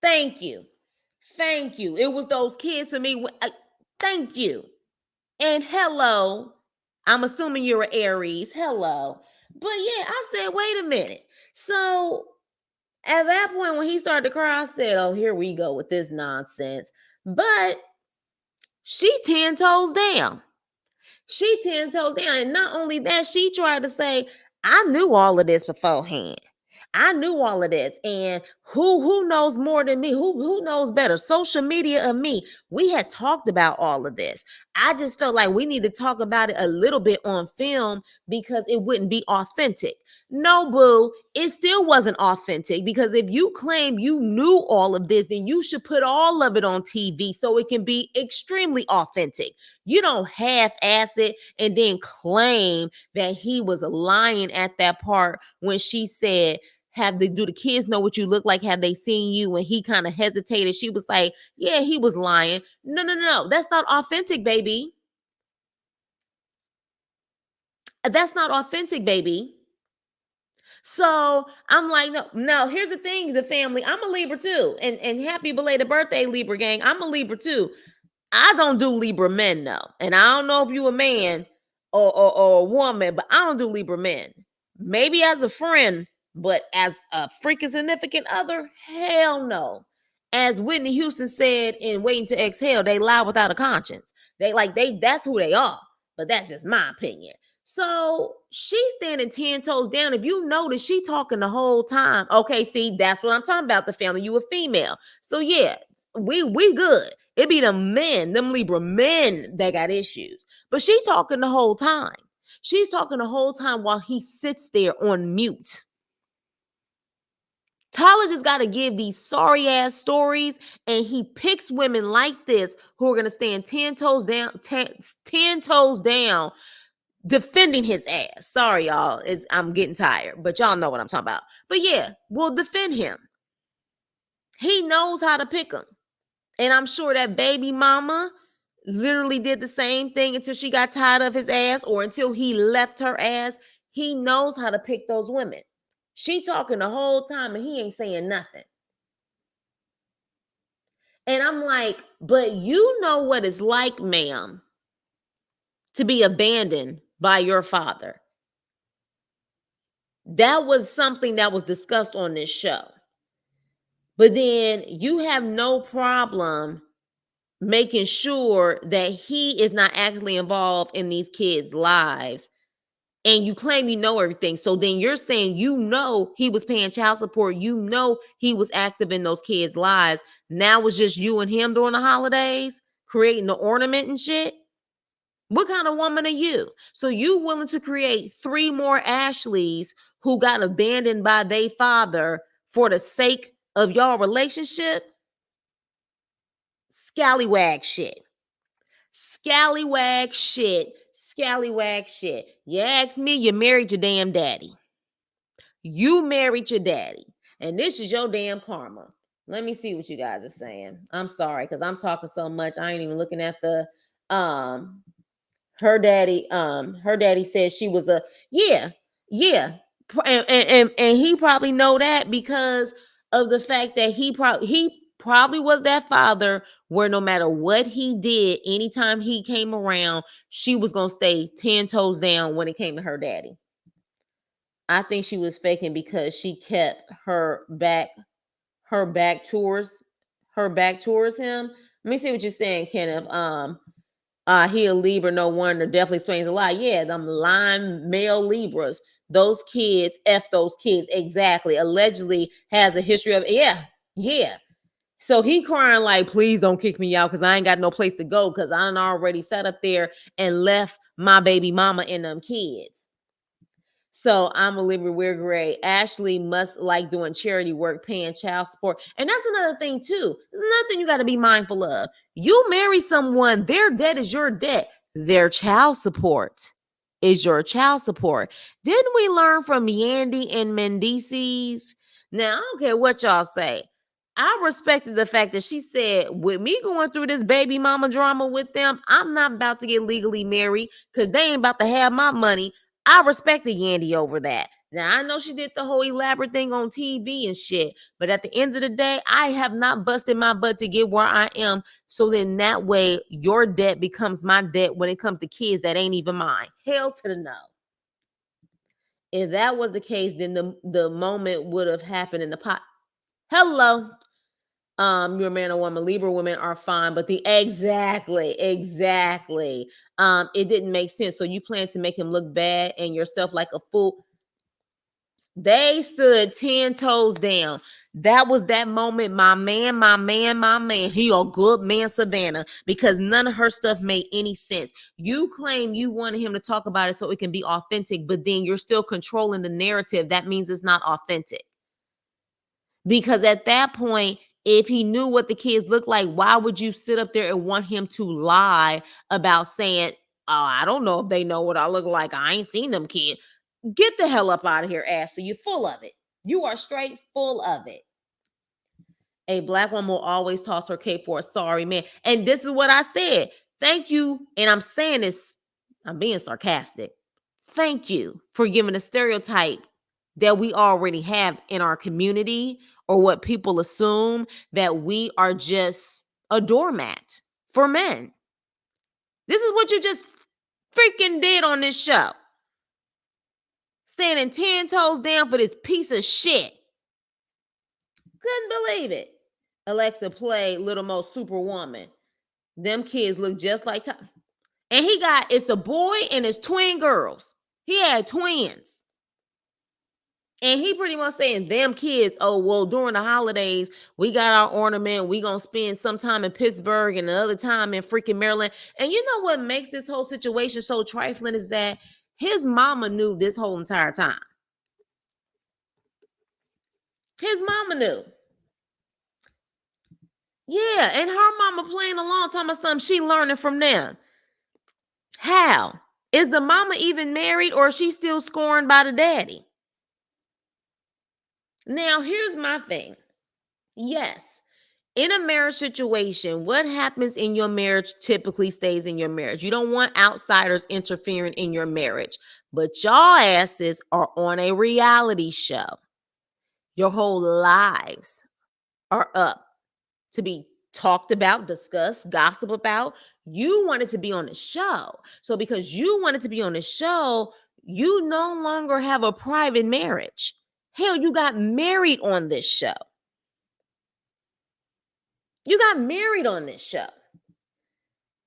S1: Thank you. Thank you. It was those kids for me. Thank you. And hello. I'm assuming you're an Aries. Hello. But yeah, I said, wait a minute. So at that point, when he started to cry, I said, oh, here we go with this nonsense. But she 10 toes down. She 10 toes down. And not only that, she tried to say, I knew all of this beforehand. I knew all of this. And who knows more than me? Who knows better? Social media or me? We had talked about all of this. I just felt like we need to talk about it a little bit on film because it wouldn't be authentic. No, boo, it still wasn't authentic, because if you claim you knew all of this, then you should put all of it on TV so it can be extremely authentic. You don't half-ass it and then claim that he was lying at that part when she said, do the kids know what you look like? Have they seen you? And he kind of hesitated. She was like, yeah, he was lying. No, no, no, no. That's not authentic, baby. That's not authentic, baby. So I'm like, no, no, here's the thing, the family. I'm a Libra too. And happy belated birthday, Libra gang. I'm a Libra too. I don't do Libra men though. And I don't know if you a man or a woman, but I don't do Libra men. Maybe as a friend, but as a freaking significant other, hell no. As Whitney Houston said in Waiting to Exhale, they lie without a conscience. They that's who they are. But that's just my opinion. So she's standing 10 toes down. If you notice, she talking the whole time. Okay, see, that's what I'm talking about. The family, you a female. So yeah, we good. It be the men, them Libra men that got issues. But she talking the whole time. She's talking the whole time while he sits there on mute. Tyler just got to give these sorry ass stories, and he picks women like this who are going to stand 10 toes down, 10 toes down, defending his ass. Sorry, y'all. I'm getting tired, but y'all know what I'm talking about. But yeah, we'll defend him. He knows how to pick them. And I'm sure that baby mama literally did the same thing until she got tired of his ass or until he left her ass. He knows how to pick those women. She talking the whole time and he ain't saying nothing. And I'm like, but you know what it's like, ma'am, to be abandoned by your father. That was something that was discussed on this show. But then you have no problem making sure that he is not actively involved in these kids' lives. And you claim you know everything. So then you're saying you know he was paying child support. You know he was active in those kids' lives. Now it's just you and him during the holidays, creating the ornament and shit. What kind of woman are you? So you willing to create 3 more Ashleys who got abandoned by their father for the sake of y'all relationship? Scallywag shit. Scallywag shit. Scallywag shit. You ask me, you married your damn daddy. You married your daddy. And this is your damn karma. Let me see what you guys are saying. I'm sorry, because I'm talking so much. I ain't even looking at the her daddy said she was a yeah. And he probably know that because of the fact that he probably was that father where no matter what he did, anytime he came around, she was gonna stay 10 toes down when it came to her daddy. I think she was faking because she kept her back towards him. Let me see what you're saying, Kenneth. He a Libra, no wonder. Definitely explains a lot. Yeah, them lying male Libras. Those kids, F those kids. Exactly. Allegedly has a history of, yeah. So he crying like, please don't kick me out because I ain't got no place to go because I done already sat up there and left my baby mama and them kids. So I'm Olivia Weir Gray. Ashley must like doing charity work, paying child support. And that's another thing, too. There's another thing you got to be mindful of. You marry someone, their debt is your debt. Their child support is your child support. Didn't we learn from Yandy and Mendices? Now, I don't care what y'all say. I respected the fact that she said, with me going through this baby mama drama with them, I'm not about to get legally married because they ain't about to have my money. I respected Yandy over that. Now, I know she did the whole elaborate thing on TV and shit, but at the end of the day, I have not busted my butt to get where I am. So then that way, your debt becomes my debt when it comes to kids that ain't even mine. Hell to the no. If that was the case, then the moment would have happened in the pot. Hello. You're a man or woman, Libra women are fine, but the exactly. It didn't make sense. So you plan to make him look bad and yourself like a fool. They stood 10 toes down. That was that moment. My man. He a good man, Savannah, because none of her stuff made any sense. You claim you wanted him to talk about it so it can be authentic, but then you're still controlling the narrative. That means it's not authentic. Because at that point, if he knew what the kids looked like, why would you sit up there and want him to lie about saying, oh, I don't know if they know what I look like. I ain't seen them kids. Get the hell up out of here, Ashley. You're full of it. You are straight full of it. A black woman will always toss her cape for a sorry man. And this is what I said. Thank you. And I'm saying this, I'm being sarcastic. Thank you for giving a stereotype that we already have in our community, or what people assume, that we are just a doormat for men. This is what you just freaking did on this show. Standing 10 toes down for this piece of shit. Couldn't believe it. Alexa played Little Mo Superwoman. Them kids look just like and it's a boy and it's twin girls. He had twins. And he pretty much saying, them kids, oh, well, during the holidays, we got our ornament. We going to spend some time in Pittsburgh and another time in freaking Maryland. And you know what makes this whole situation so trifling is that his mama knew this whole entire time. His mama knew. Yeah, and her mama playing along, talking about something she learning from them. How? Is the mama even married, or is she still scorned by the daddy? Now, here's my thing. Yes, in a marriage situation, what happens in your marriage typically stays in your marriage. You don't want outsiders interfering in your marriage, but y'all asses are on a reality show. Your whole lives are up to be talked about, discussed, gossip about. You wanted to be on the show. So because you wanted to be on the show, you no longer have a private marriage. Hell, you got married on this show. You got married on this show.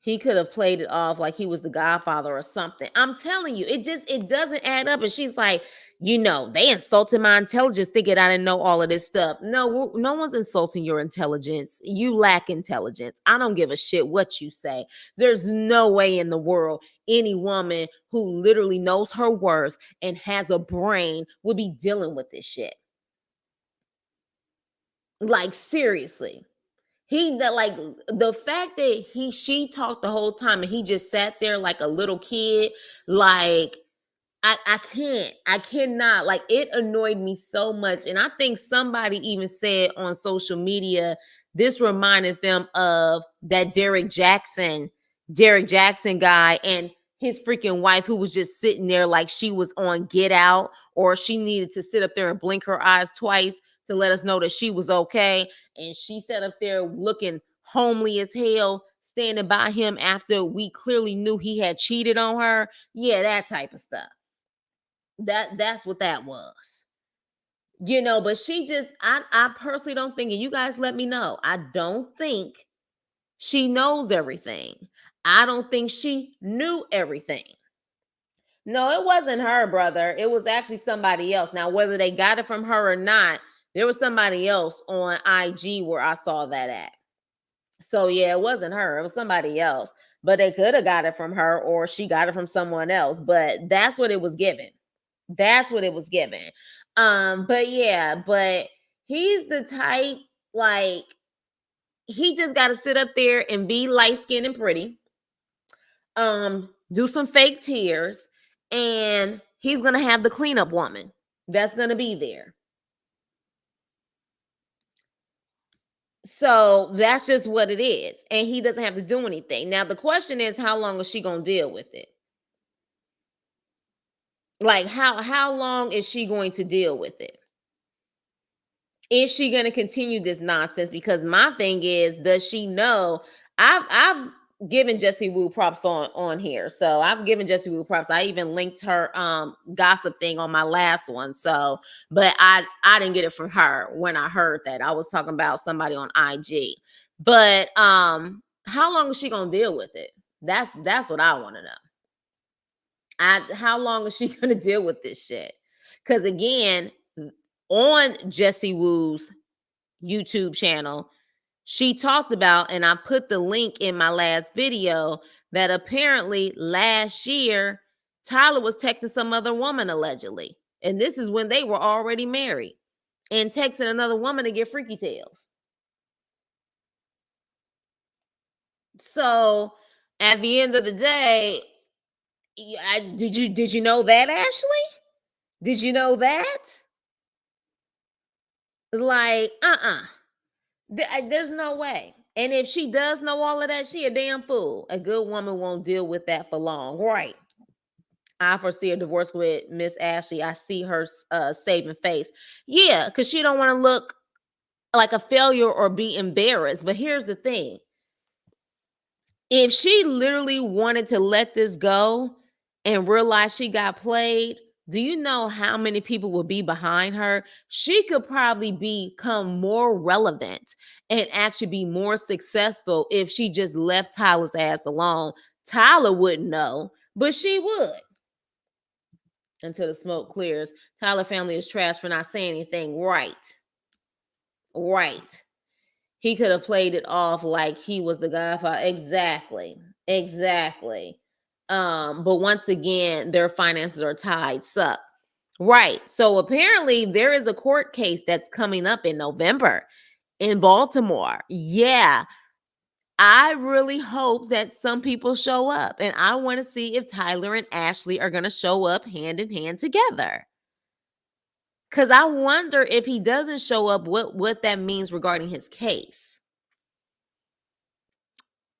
S1: He could have played it off like he was the godfather or something. I'm telling you, it doesn't add up. And she's like, they insulted my intelligence thinking I didn't know all of this stuff. No, no one's insulting your intelligence. You lack intelligence. I don't give a shit what you say. There's no way in the world any woman who literally knows her worth and has a brain would be dealing with this shit. Like, seriously. The fact that she talked the whole time and he just sat there like a little kid, like, I cannot, like, it annoyed me so much. And I think somebody even said on social media, this reminded them of that Derek Jackson guy and his freaking wife, who was just sitting there like she was on Get Out, or she needed to sit up there and blink her eyes twice to let us know that she was okay. And she sat up there looking homely as hell, standing by him after we clearly knew he had cheated on her. Yeah, that type of stuff. That's what that was. But she just, I personally don't think, and you guys let me know, I don't think she knows everything. I don't think she knew everything. No, it wasn't her, brother. It was actually somebody else. Now, whether they got it from her or not, There was somebody else on IG where I saw that at. So yeah, it wasn't her. It was somebody else. But they could have got it from her or she got it from someone else. But that's what it was given. That's what it was given. But yeah, but he's the type, like, he just got to sit up there and be light skinned and pretty. Do some fake tears, and he's gonna have the cleanup woman that's gonna be there. So that's just what it is. And he doesn't have to do anything. Now, the question is, how long is she going to deal with it? Like, how long is she going to deal with it? Is she going to continue this nonsense? Because my thing is, does she know? I've given Jessie Woo props on here. So I've given Jessie Woo props. I even linked her gossip thing on my last one. So, but I didn't get it from her when I heard that. I was talking about somebody on IG. But how long is she going to deal with it? That's what I want to know. How long is she going to deal with this shit? Cuz again, on Jessie Woo's YouTube channel, she talked about, and I put the link in my last video, that apparently last year Tyler was texting some other woman allegedly. And this is when they were already married, and texting another woman to get freaky tales. So at the end of the day, did you know that, Ashley? Did you know that? Like, there's no way. And if she does know all of that, she a damn fool. A good woman won't deal with that for long. Right. I foresee a divorce with Miss Ashley. I see her saving face. Yeah, because she don't want to look like a failure or be embarrassed. But here's the thing. If she literally wanted to let this go and realize she got played, do you know how many people will be behind her? She could probably become more relevant and actually be more successful if she just left Tyler's ass alone. Tyler wouldn't know, but she would. Until the smoke clears. Tyler family is trash for not saying anything. Right. Right. He could have played it off like he was the godfather. Exactly. Exactly. But once again, their finances are tied up. Right. So apparently there is a court case that's coming up in November in Baltimore. Yeah. I really hope that some people show up. And I want to see if Tyler and Ashley are going to show up hand in hand together. Because I wonder if he doesn't show up, what that means regarding his case.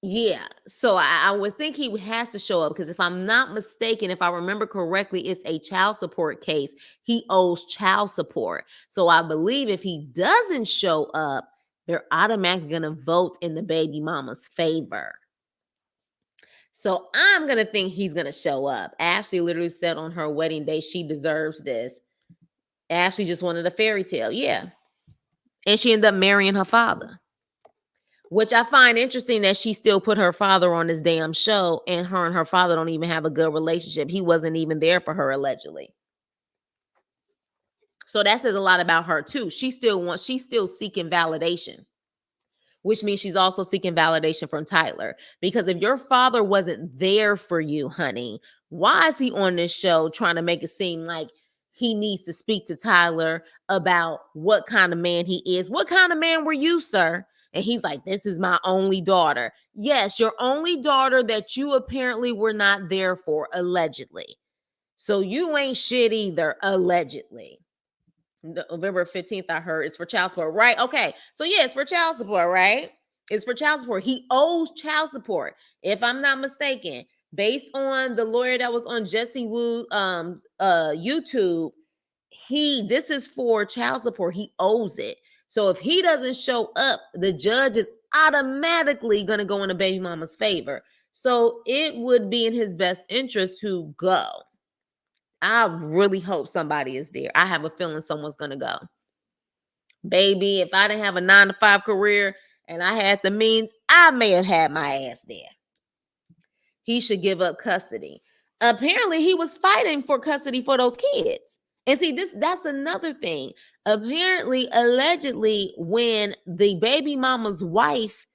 S1: Yeah, so I would think he has to show up because if I'm not mistaken, if I remember correctly, it's a child support case. He owes child support. So I believe if he doesn't show up, they're automatically going to vote in the baby mama's favor. So I'm going to think he's going to show up. Ashley literally said on her wedding day she deserves this. Ashley just wanted a fairy tale. Yeah. And she ended up marrying her father. Which I find interesting that she still put her father on this damn show, and her father don't even have a good relationship. He wasn't even there for her, allegedly. So that says a lot about her too. She's still seeking validation, which means she's also seeking validation from Tyler. Because if your father wasn't there for you, honey, why is he on this show trying to make it seem like he needs to speak to Tyler about what kind of man he is? What kind of man were you, sir? And he's like, this is my only daughter. Yes, your only daughter that you apparently were not there for, allegedly. So you ain't shit either, allegedly. November 15th, I heard it's for child support, right? Okay. So yeah, it's for child support, right? It's for child support. He owes child support, if I'm not mistaken. Based on the lawyer that was on Jessie Woo YouTube, this is for child support. He owes it. So if he doesn't show up, the judge is automatically going to go in the baby mama's favor. So it would be in his best interest to go. I really hope somebody is there. I have a feeling someone's going to go. Baby, if I didn't have a 9-to-5 career and I had the means, I may have had my ass there. He should give up custody. Apparently, he was fighting for custody for those kids. And see, that's another thing. Apparently, allegedly, when the baby mama's wife,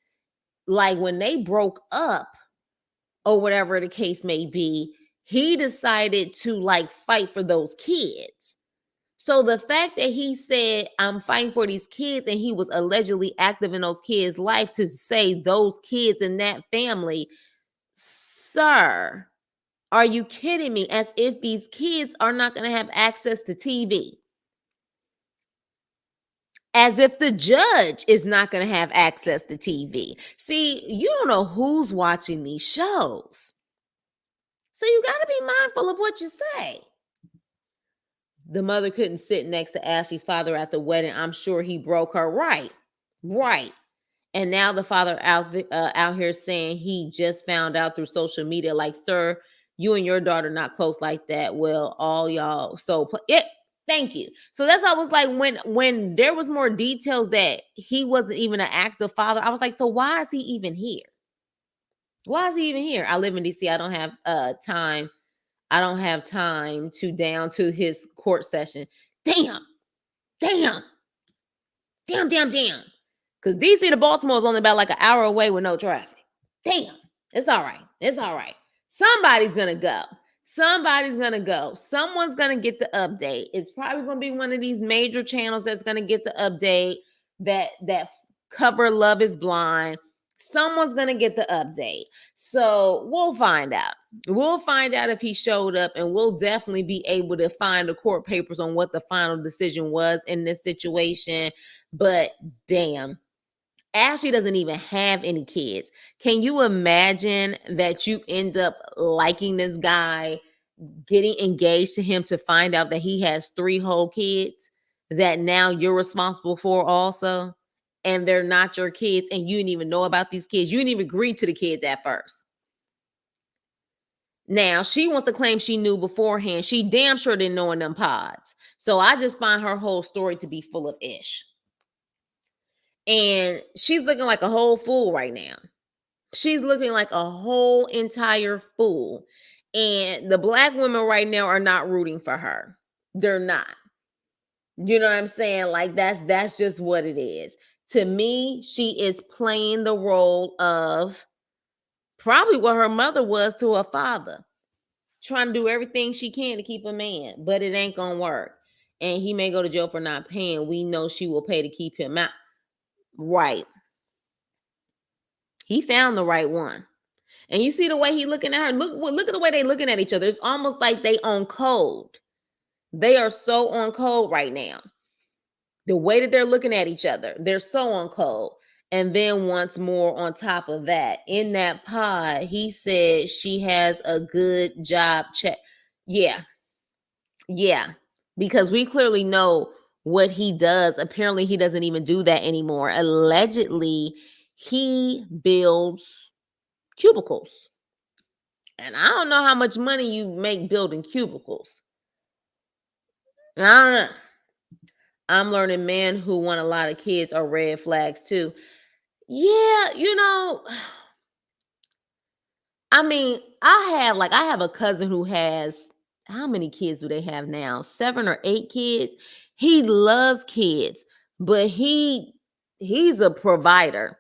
S1: like when they broke up or whatever the case may be, he decided to like fight for those kids. So the fact that he said, I'm fighting for these kids, and he was allegedly active in those kids' life to say those kids in that family, sir, are you kidding me? As if these kids are not going to have access to TV. As if the judge is not going to have access to TV. See, you don't know who's watching these shows. So you got to be mindful of what you say. The mother couldn't sit next to Ashley's father at the wedding. I'm sure he broke her. Right. Right. And now the father out here saying he just found out through social media, like, sir, you and your daughter not close like that. Well, all y'all. So it. Thank you. So that's why I was like, when there was more details that he wasn't even an active father, I was like, so why is he even here? Why is he even here? I live in DC. I don't have time. I don't have time to down to his court session. Damn, damn, damn. Because DC to Baltimore is only about like an hour away with no traffic. Damn. It's all right. It's all right. Somebody's going to go. Somebody's going to go. Someone's going to get the update. It's probably going to be one of these major channels that's going to get the update that cover Love is Blind. Someone's going to get the update. So we'll find out. We'll find out if he showed up, and we'll definitely be able to find the court papers on what the final decision was in this situation. But damn, Ashley doesn't even have any kids. Can you imagine that you end up liking this guy, getting engaged to him, to find out that he has 3 whole kids that now you're responsible for also, and they're not your kids, and you didn't even know about these kids. You didn't even agree to the kids at first. Now, she wants to claim she knew beforehand. She damn sure didn't know in them pods. So I just find her whole story to be full of ish. And she's looking like a whole fool right now. She's looking like a whole entire fool. And the black women right now are not rooting for her. They're not. You know what I'm saying? Like that's just what it is. To me, she is playing the role of probably what her mother was to her father, trying to do everything she can to keep a man, but it ain't gonna work. And he may go to jail for not paying. We know she will pay to keep him out. Right. He found the right one. And you see the way he looking at her. Look at the way they looking at each other. It's almost like they on code. They are so on code right now. The way that they're looking at each other, they're so on code. And then once more on top of that, in that pod, he said she has a good job check. Yeah. Yeah. Because we clearly know what he does. Apparently, he doesn't even do that anymore. Allegedly, he builds cubicles. And I don't know how much money you make building cubicles. I don't know. I'm learning men who want a lot of kids are red flags too. Yeah, I mean, I have a cousin who has, how many kids do they have now? 7 or 8 kids. He loves kids, but he's a provider.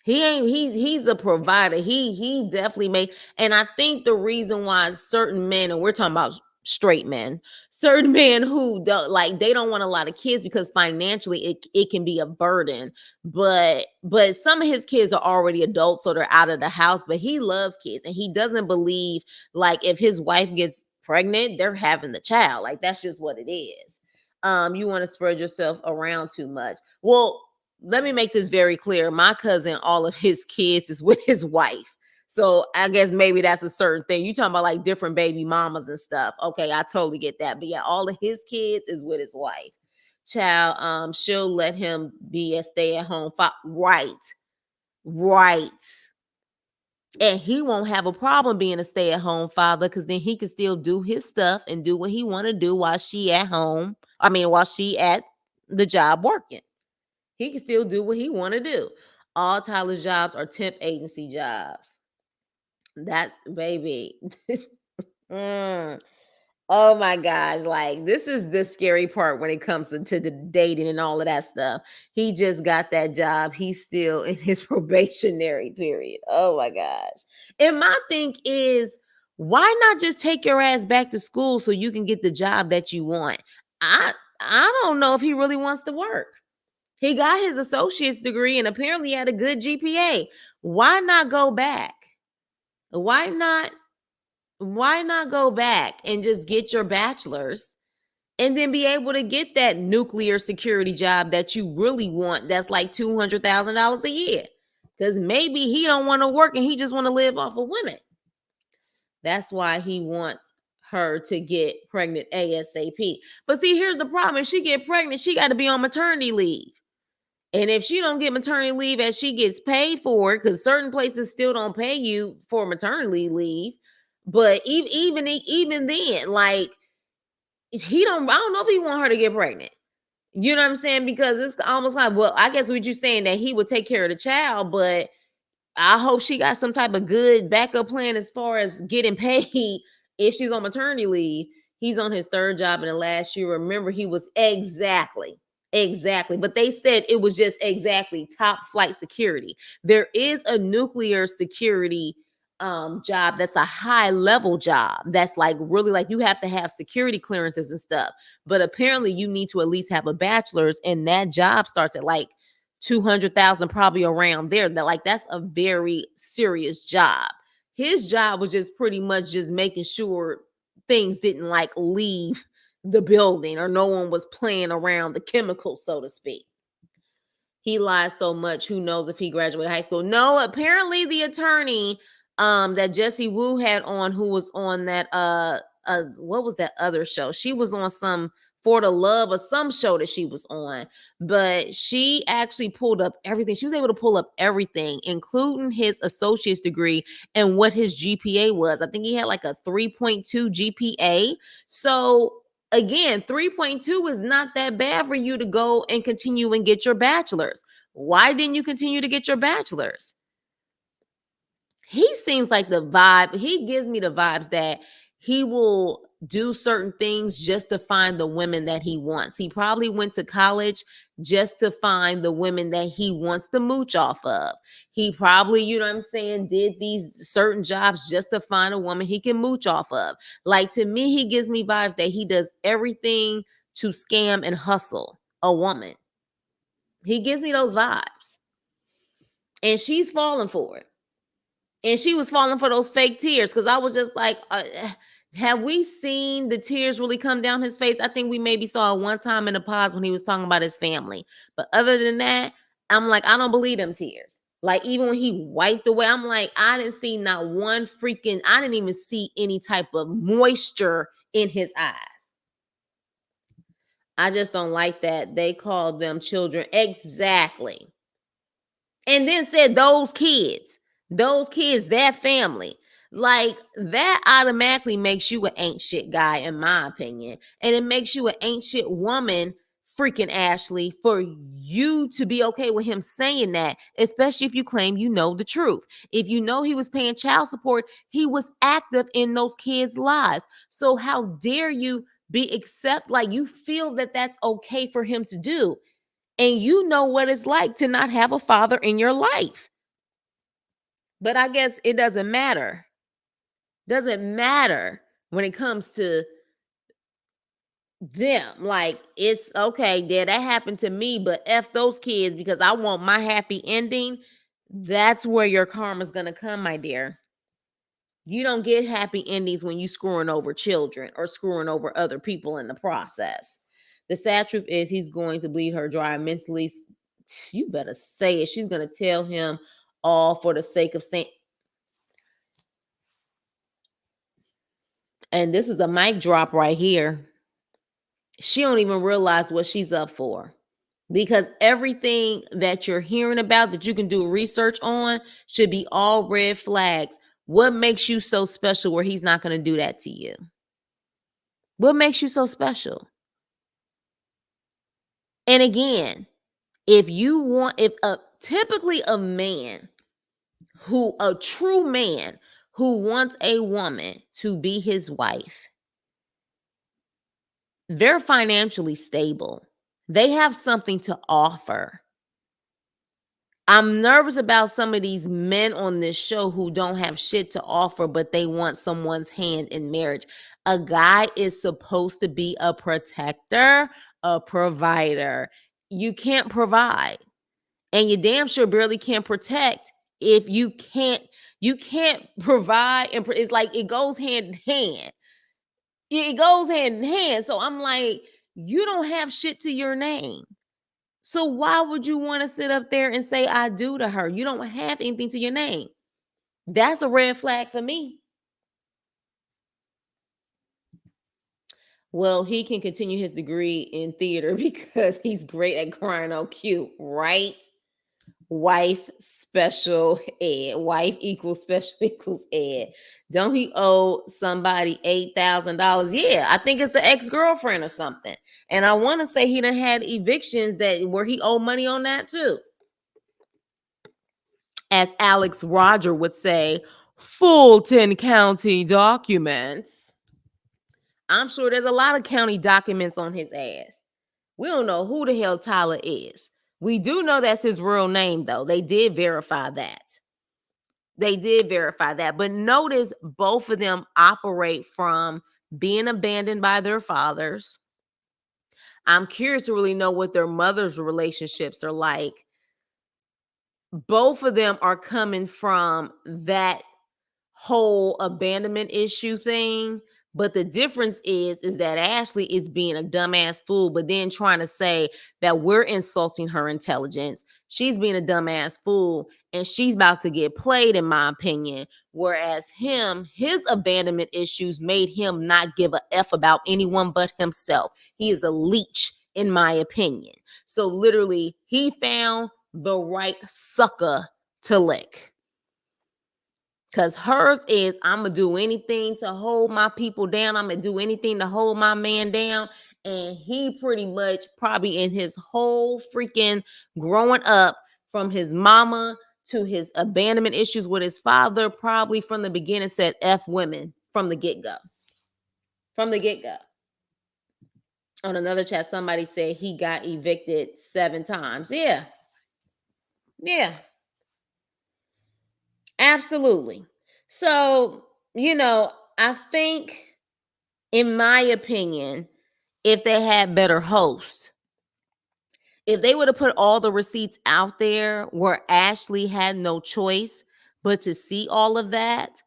S1: He's a provider. He definitely made, and I think the reason why certain men, and we're talking about straight men, certain men who don't, like, they don't want a lot of kids because financially it can be a burden. But some of his kids are already adults, so they're out of the house. But he loves kids, and he doesn't believe, like, if his wife gets pregnant, they're having the child. Like, that's just what it is. You want to spread yourself around too much. Well, let me make this very clear. My cousin, all of his kids is with his wife. So I guess maybe that's a certain thing. You talking about like different baby mamas and stuff. Okay, I totally get that. But yeah, all of his kids is with his wife. Child, she'll let him be a stay-at-home father. Right. Right. And he won't have a problem being a stay-at-home father, because then he can still do his stuff and do what he want to do while she at home. I mean, while she at the job working. He can still do what he want to do. All Tyler's jobs are temp agency jobs. That baby. mm, Oh my gosh, like this is the scary part when it comes to the dating and all of that stuff. He just got that job. He's still in his probationary period. Oh my gosh. And my thing is, why not just take your ass back to school so you can get the job that you want? I don't know if he really wants to work. He got his associate's degree and apparently had a good GPA. Why not go back? Why not go back and just get your bachelor's and then be able to get that nuclear security job that you really want that's like $200,000 a year? Because maybe he don't want to work and he just want to live off of women. That's why he wants her to get pregnant ASAP. But see, here's the problem. If she get pregnant, she got to be on maternity leave. And if she don't get maternity leave as she gets paid for it, because certain places still don't pay you for maternity leave, but even then, like I don't know if he want her to get pregnant. You know what I'm saying? Because it's almost like, well, I guess what you're saying that he would take care of the child, but I hope she got some type of good backup plan as far as getting paid if she's on maternity leave. He's on his third job in the last year. Remember, he was exactly. But they said it was just exactly top flight security. There is a nuclear security job that's a high level job that's like really like you have to have security clearances and stuff, but apparently you need to at least have a bachelor's, and that job starts at like 200,000, probably around there. That like that's a very serious job. His job was just pretty much just making sure things didn't like leave the building or no one was playing around the chemicals, so to speak. He lies so much. Who knows if he graduated high school? No, apparently the attorney that Jesse Wu had on, who was on that what was that other show? She was on some For the Love or some show that she was on, but she actually pulled up everything. She was able to pull up everything, including his associate's degree and what his GPA was. I think he had like a 3.2 GPA. So again, 3.2 is not that bad for you to go and continue and get your bachelor's. Why didn't you continue to get your bachelor's? He seems like the vibe. He gives me the vibes that he will do certain things just to find the women that he wants. He probably went to college just to find the women that he wants to mooch off of. He probably, you know what I'm saying, did these certain jobs just to find a woman he can mooch off of. Like to me, he gives me vibes that he does everything to scam and hustle a woman. He gives me those vibes. And she's falling for it. And she was falling for those fake tears because I was just like, have we seen the tears really come down his face? I think we maybe saw it one time in the pause when he was talking about his family. But other than that, I'm like, I don't believe them tears. Like, even when he wiped away, I'm like, I didn't see not one freaking, I didn't even see any type of moisture in his eyes. I just don't like that. They called them children. Exactly. And then said those kids, that family. Like that automatically makes you an ain't shit guy, in my opinion. And it makes you an ain't shit woman, freaking Ashley, for you to be okay with him saying that, especially if you claim you know the truth. If you know he was paying child support, he was active in those kids' lives. So how dare you be accept like you feel that that's okay for him to do? And you know what it's like to not have a father in your life. But I guess it doesn't matter. Doesn't matter when it comes to them. Like, it's okay, yeah, that happened to me, but F those kids because I want my happy ending. That's where your karma's going to come, my dear. You don't get happy endings when you screwing over children or screwing over other people in the process. The sad truth is he's going to bleed her dry mentally. You better say it. She's going to tell him all for the sake of saying. And this is a mic drop right here. She don't even realize what she's up for. Because everything that you're hearing about that you can do research on should be all red flags. What makes you so special where he's not going to do that to you? What makes you so special? And again, if typically a true man who wants a woman to be his wife, They're financially stable. They have something to offer. I'm nervous about some of these men on this show who don't have shit to offer, but they want someone's hand in marriage. A guy is supposed to be a protector, a provider. You can't provide, and you damn sure barely can protect if you can't provide. And it's like it goes hand in hand. It goes hand in hand. So I'm like, you don't have shit to your name. So why would you want to sit up there and say I do to her? You don't have anything to your name. That's a red flag for me. Well, he can continue his degree in theater because he's great at crying on cute, right? Wife special ed. Wife equals special equals ed. Don't he owe somebody $8,000? Yeah, I think it's an ex-girlfriend or something. And I want to say he done had evictions that where he owed money on that too. As Alex Roger would say, Fulton County documents. I'm sure there's a lot of county documents on his ass. We don't know who the hell Tyler is. We do know that's his real name, though. They did verify that. They did verify that. But notice both of them operate from being abandoned by their fathers. I'm curious to really know what their mother's relationships are like. Both of them are coming from that whole abandonment issue thing. But the difference is that Ashley is being a dumbass fool, but then trying to say that we're insulting her intelligence. She's being a dumbass fool, and she's about to get played, in my opinion. Whereas his abandonment issues made him not give a F about anyone but himself. He is a leech, in my opinion. So literally, he found the right sucker to lick. Because hers is, I'm going to do anything to hold my people down. I'm going to do anything to hold my man down. And he pretty much probably in his whole freaking growing up, from his mama to his abandonment issues with his father, probably from the beginning said F women from the get-go. From the get-go. On another chat, somebody said he got evicted 7 times. Yeah. Yeah. Absolutely. So, I think, in my opinion, if they had better hosts, if they would have put all the receipts out there where Ashley had no choice but to see all of that,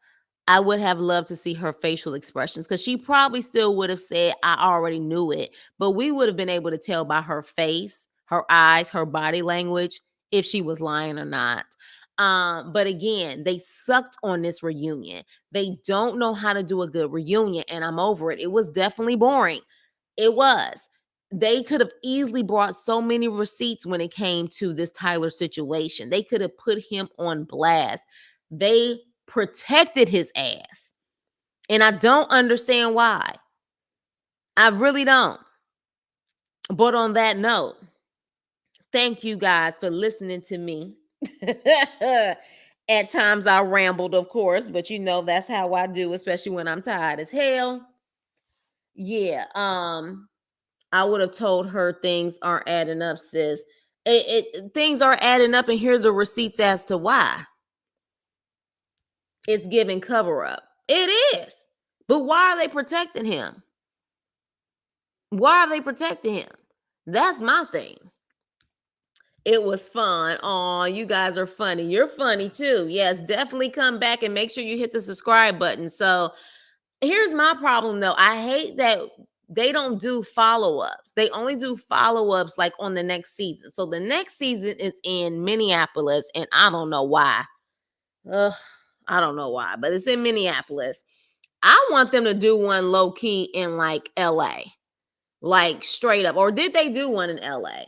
S1: I would have loved to see her facial expressions, because she probably still would have said, I already knew it. But we would have been able to tell by her face, her eyes, her body language, if she was lying or not. But again, they sucked on this reunion. They don't know how to do a good reunion, and I'm over it. It was definitely boring. It was. They could have easily brought so many receipts when it came to this Tyler situation. They could have put him on blast. They protected his ass. And I don't understand why. I really don't. But on that note, thank you guys for listening to me. At times I rambled, of course, but that's how I do, especially when I'm tired as hell. Yeah. I would have told her things aren't adding up, sis. Things are adding up, and here are the receipts as to why. It's giving cover up. It is. But why are they protecting him? Why are they protecting him? That's my thing. It was fun. Oh, you guys are funny. You're funny too. Yes, definitely come back and make sure you hit the subscribe button. So here's my problem though. I hate that they don't do follow-ups. They only do follow-ups like on the next season. So the next season is in Minneapolis, and I don't know why. Ugh, I don't know why, but it's in Minneapolis. I want them to do one low key in like LA. Like straight up. Or did they do one in LA?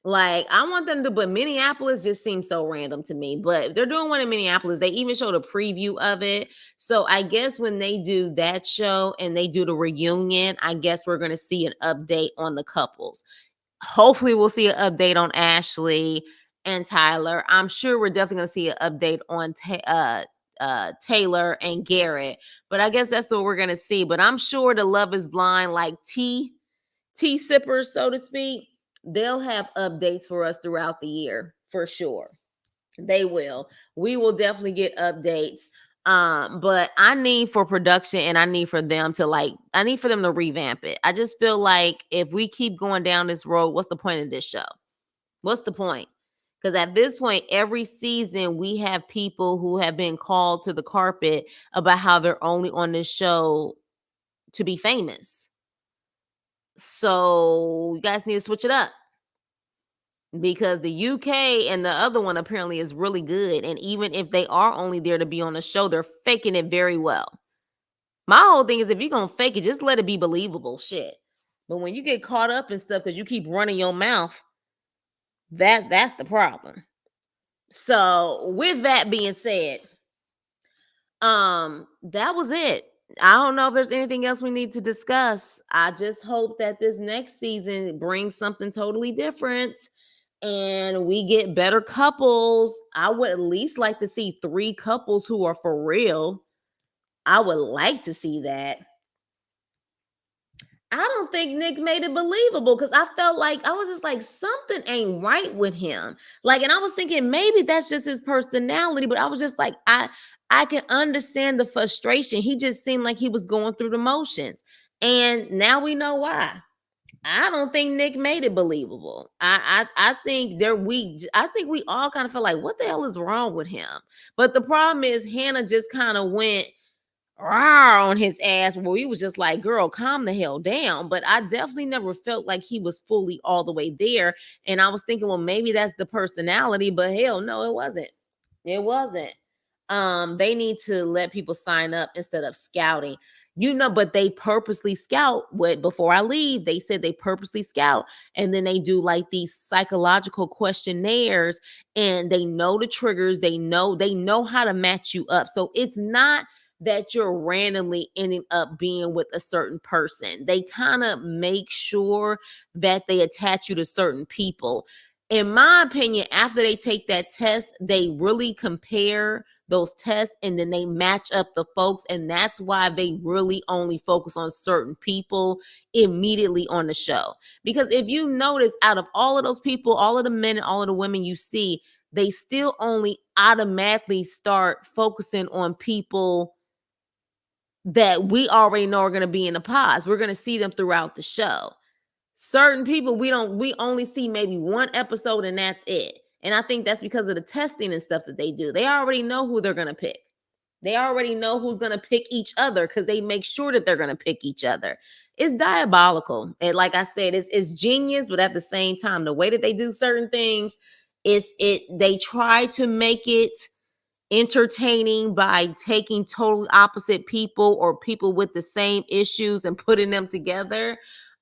S1: Like, I want them to, but Minneapolis just seems so random to me. But if they're doing one in Minneapolis, they even showed a preview of it. So I guess when they do that show and they do the reunion, I guess we're going to see an update on the couples. Hopefully we'll see an update on Ashley and Tyler. I'm sure we're definitely going to see an update on Taylor and Garrett. But I guess that's what we're going to see. But I'm sure the Love is Blind, like T tea sippers, so to speak, they'll have updates for us throughout the year for sure. They will. We will definitely get updates. But I need for production and I need for them to I need for them to revamp it. I just feel like if we keep going down this road, what's the point of this show? What's the point? Because at this point, every season we have people who have been called to the carpet about how they're only on this show to be famous. So you guys need to switch it up because the UK and the other one apparently is really good. And even if they are only there to be on the show, they're faking it very well. My whole thing is if you're going to fake it, just let it be believable shit. But when you get caught up in stuff because you keep running your mouth, that's the problem. So with that being said, that was it. I don't know if there's anything else we need to discuss. I just hope that this next season brings something totally different and we get better couples. I would at least like to see 3 couples who are for real. I would like to see that. I don't think Nick made it believable because I felt like I was just like something ain't right with him. Like, and I was thinking maybe that's just his personality, but I was just like, I can understand the frustration. He just seemed like he was going through the motions. And now we know why. I don't think Nick made it believable. I think I think we all kind of feel like what the hell is wrong with him? But the problem is Hannah just kind of went rawr on his ass where he was just like, girl, calm the hell down. But I definitely never felt like he was fully all the way there. And I was thinking, well, maybe that's the personality, but hell no, it wasn't. It wasn't. They need to let people sign up instead of scouting. But they purposely scout what before I leave, they said they purposely scout and then they do like these psychological questionnaires and they know the triggers, they know how to match you up. So it's not that you're randomly ending up being with a certain person. They kind of make sure that they attach you to certain people. In my opinion, after they take that test, they really compare those tests and then they match up the folks. And that's why they really only focus on certain people immediately on the show. Because if you notice, out of all of those people, all of the men and all of the women you see, they still only automatically start focusing on people that we already know are going to be in the pods. We're going to see them throughout the show. Certain people we only see maybe one episode and that's it. And I think that's because of the testing and stuff that they do. They already know who they're going to pick. They already know who's going to pick each other because they make sure that they're going to pick each other. It's diabolical. And like I said, it's genius, but at the same time, the way that they do certain things, they try to make it entertaining by taking totally opposite people or people with the same issues and putting them together.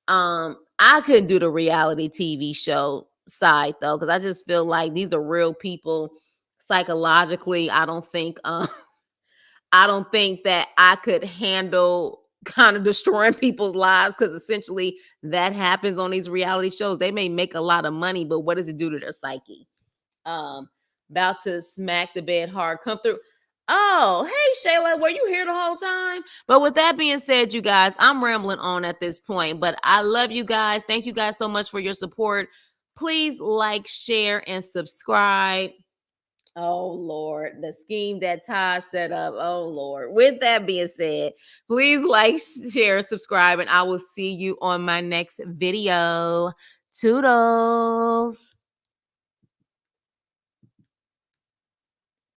S1: I couldn't do the reality TV show side though, because I just feel like these are real people psychologically. I don't think that I could handle kind of destroying people's lives because essentially that happens on these reality shows. They may make a lot of money, but what does it do to their psyche? Um, About to smack the bed hard. Come through. Oh, hey Shayla, were you here the whole time? But with that being said, you guys, I'm rambling on at this point, but I love you guys. Thank you guys so much for your support. Please like, share, and subscribe. Oh Lord, the scheme that Ty set up. Oh Lord. With that being said, please like, share, subscribe, and I will see you on my next video. Toodles.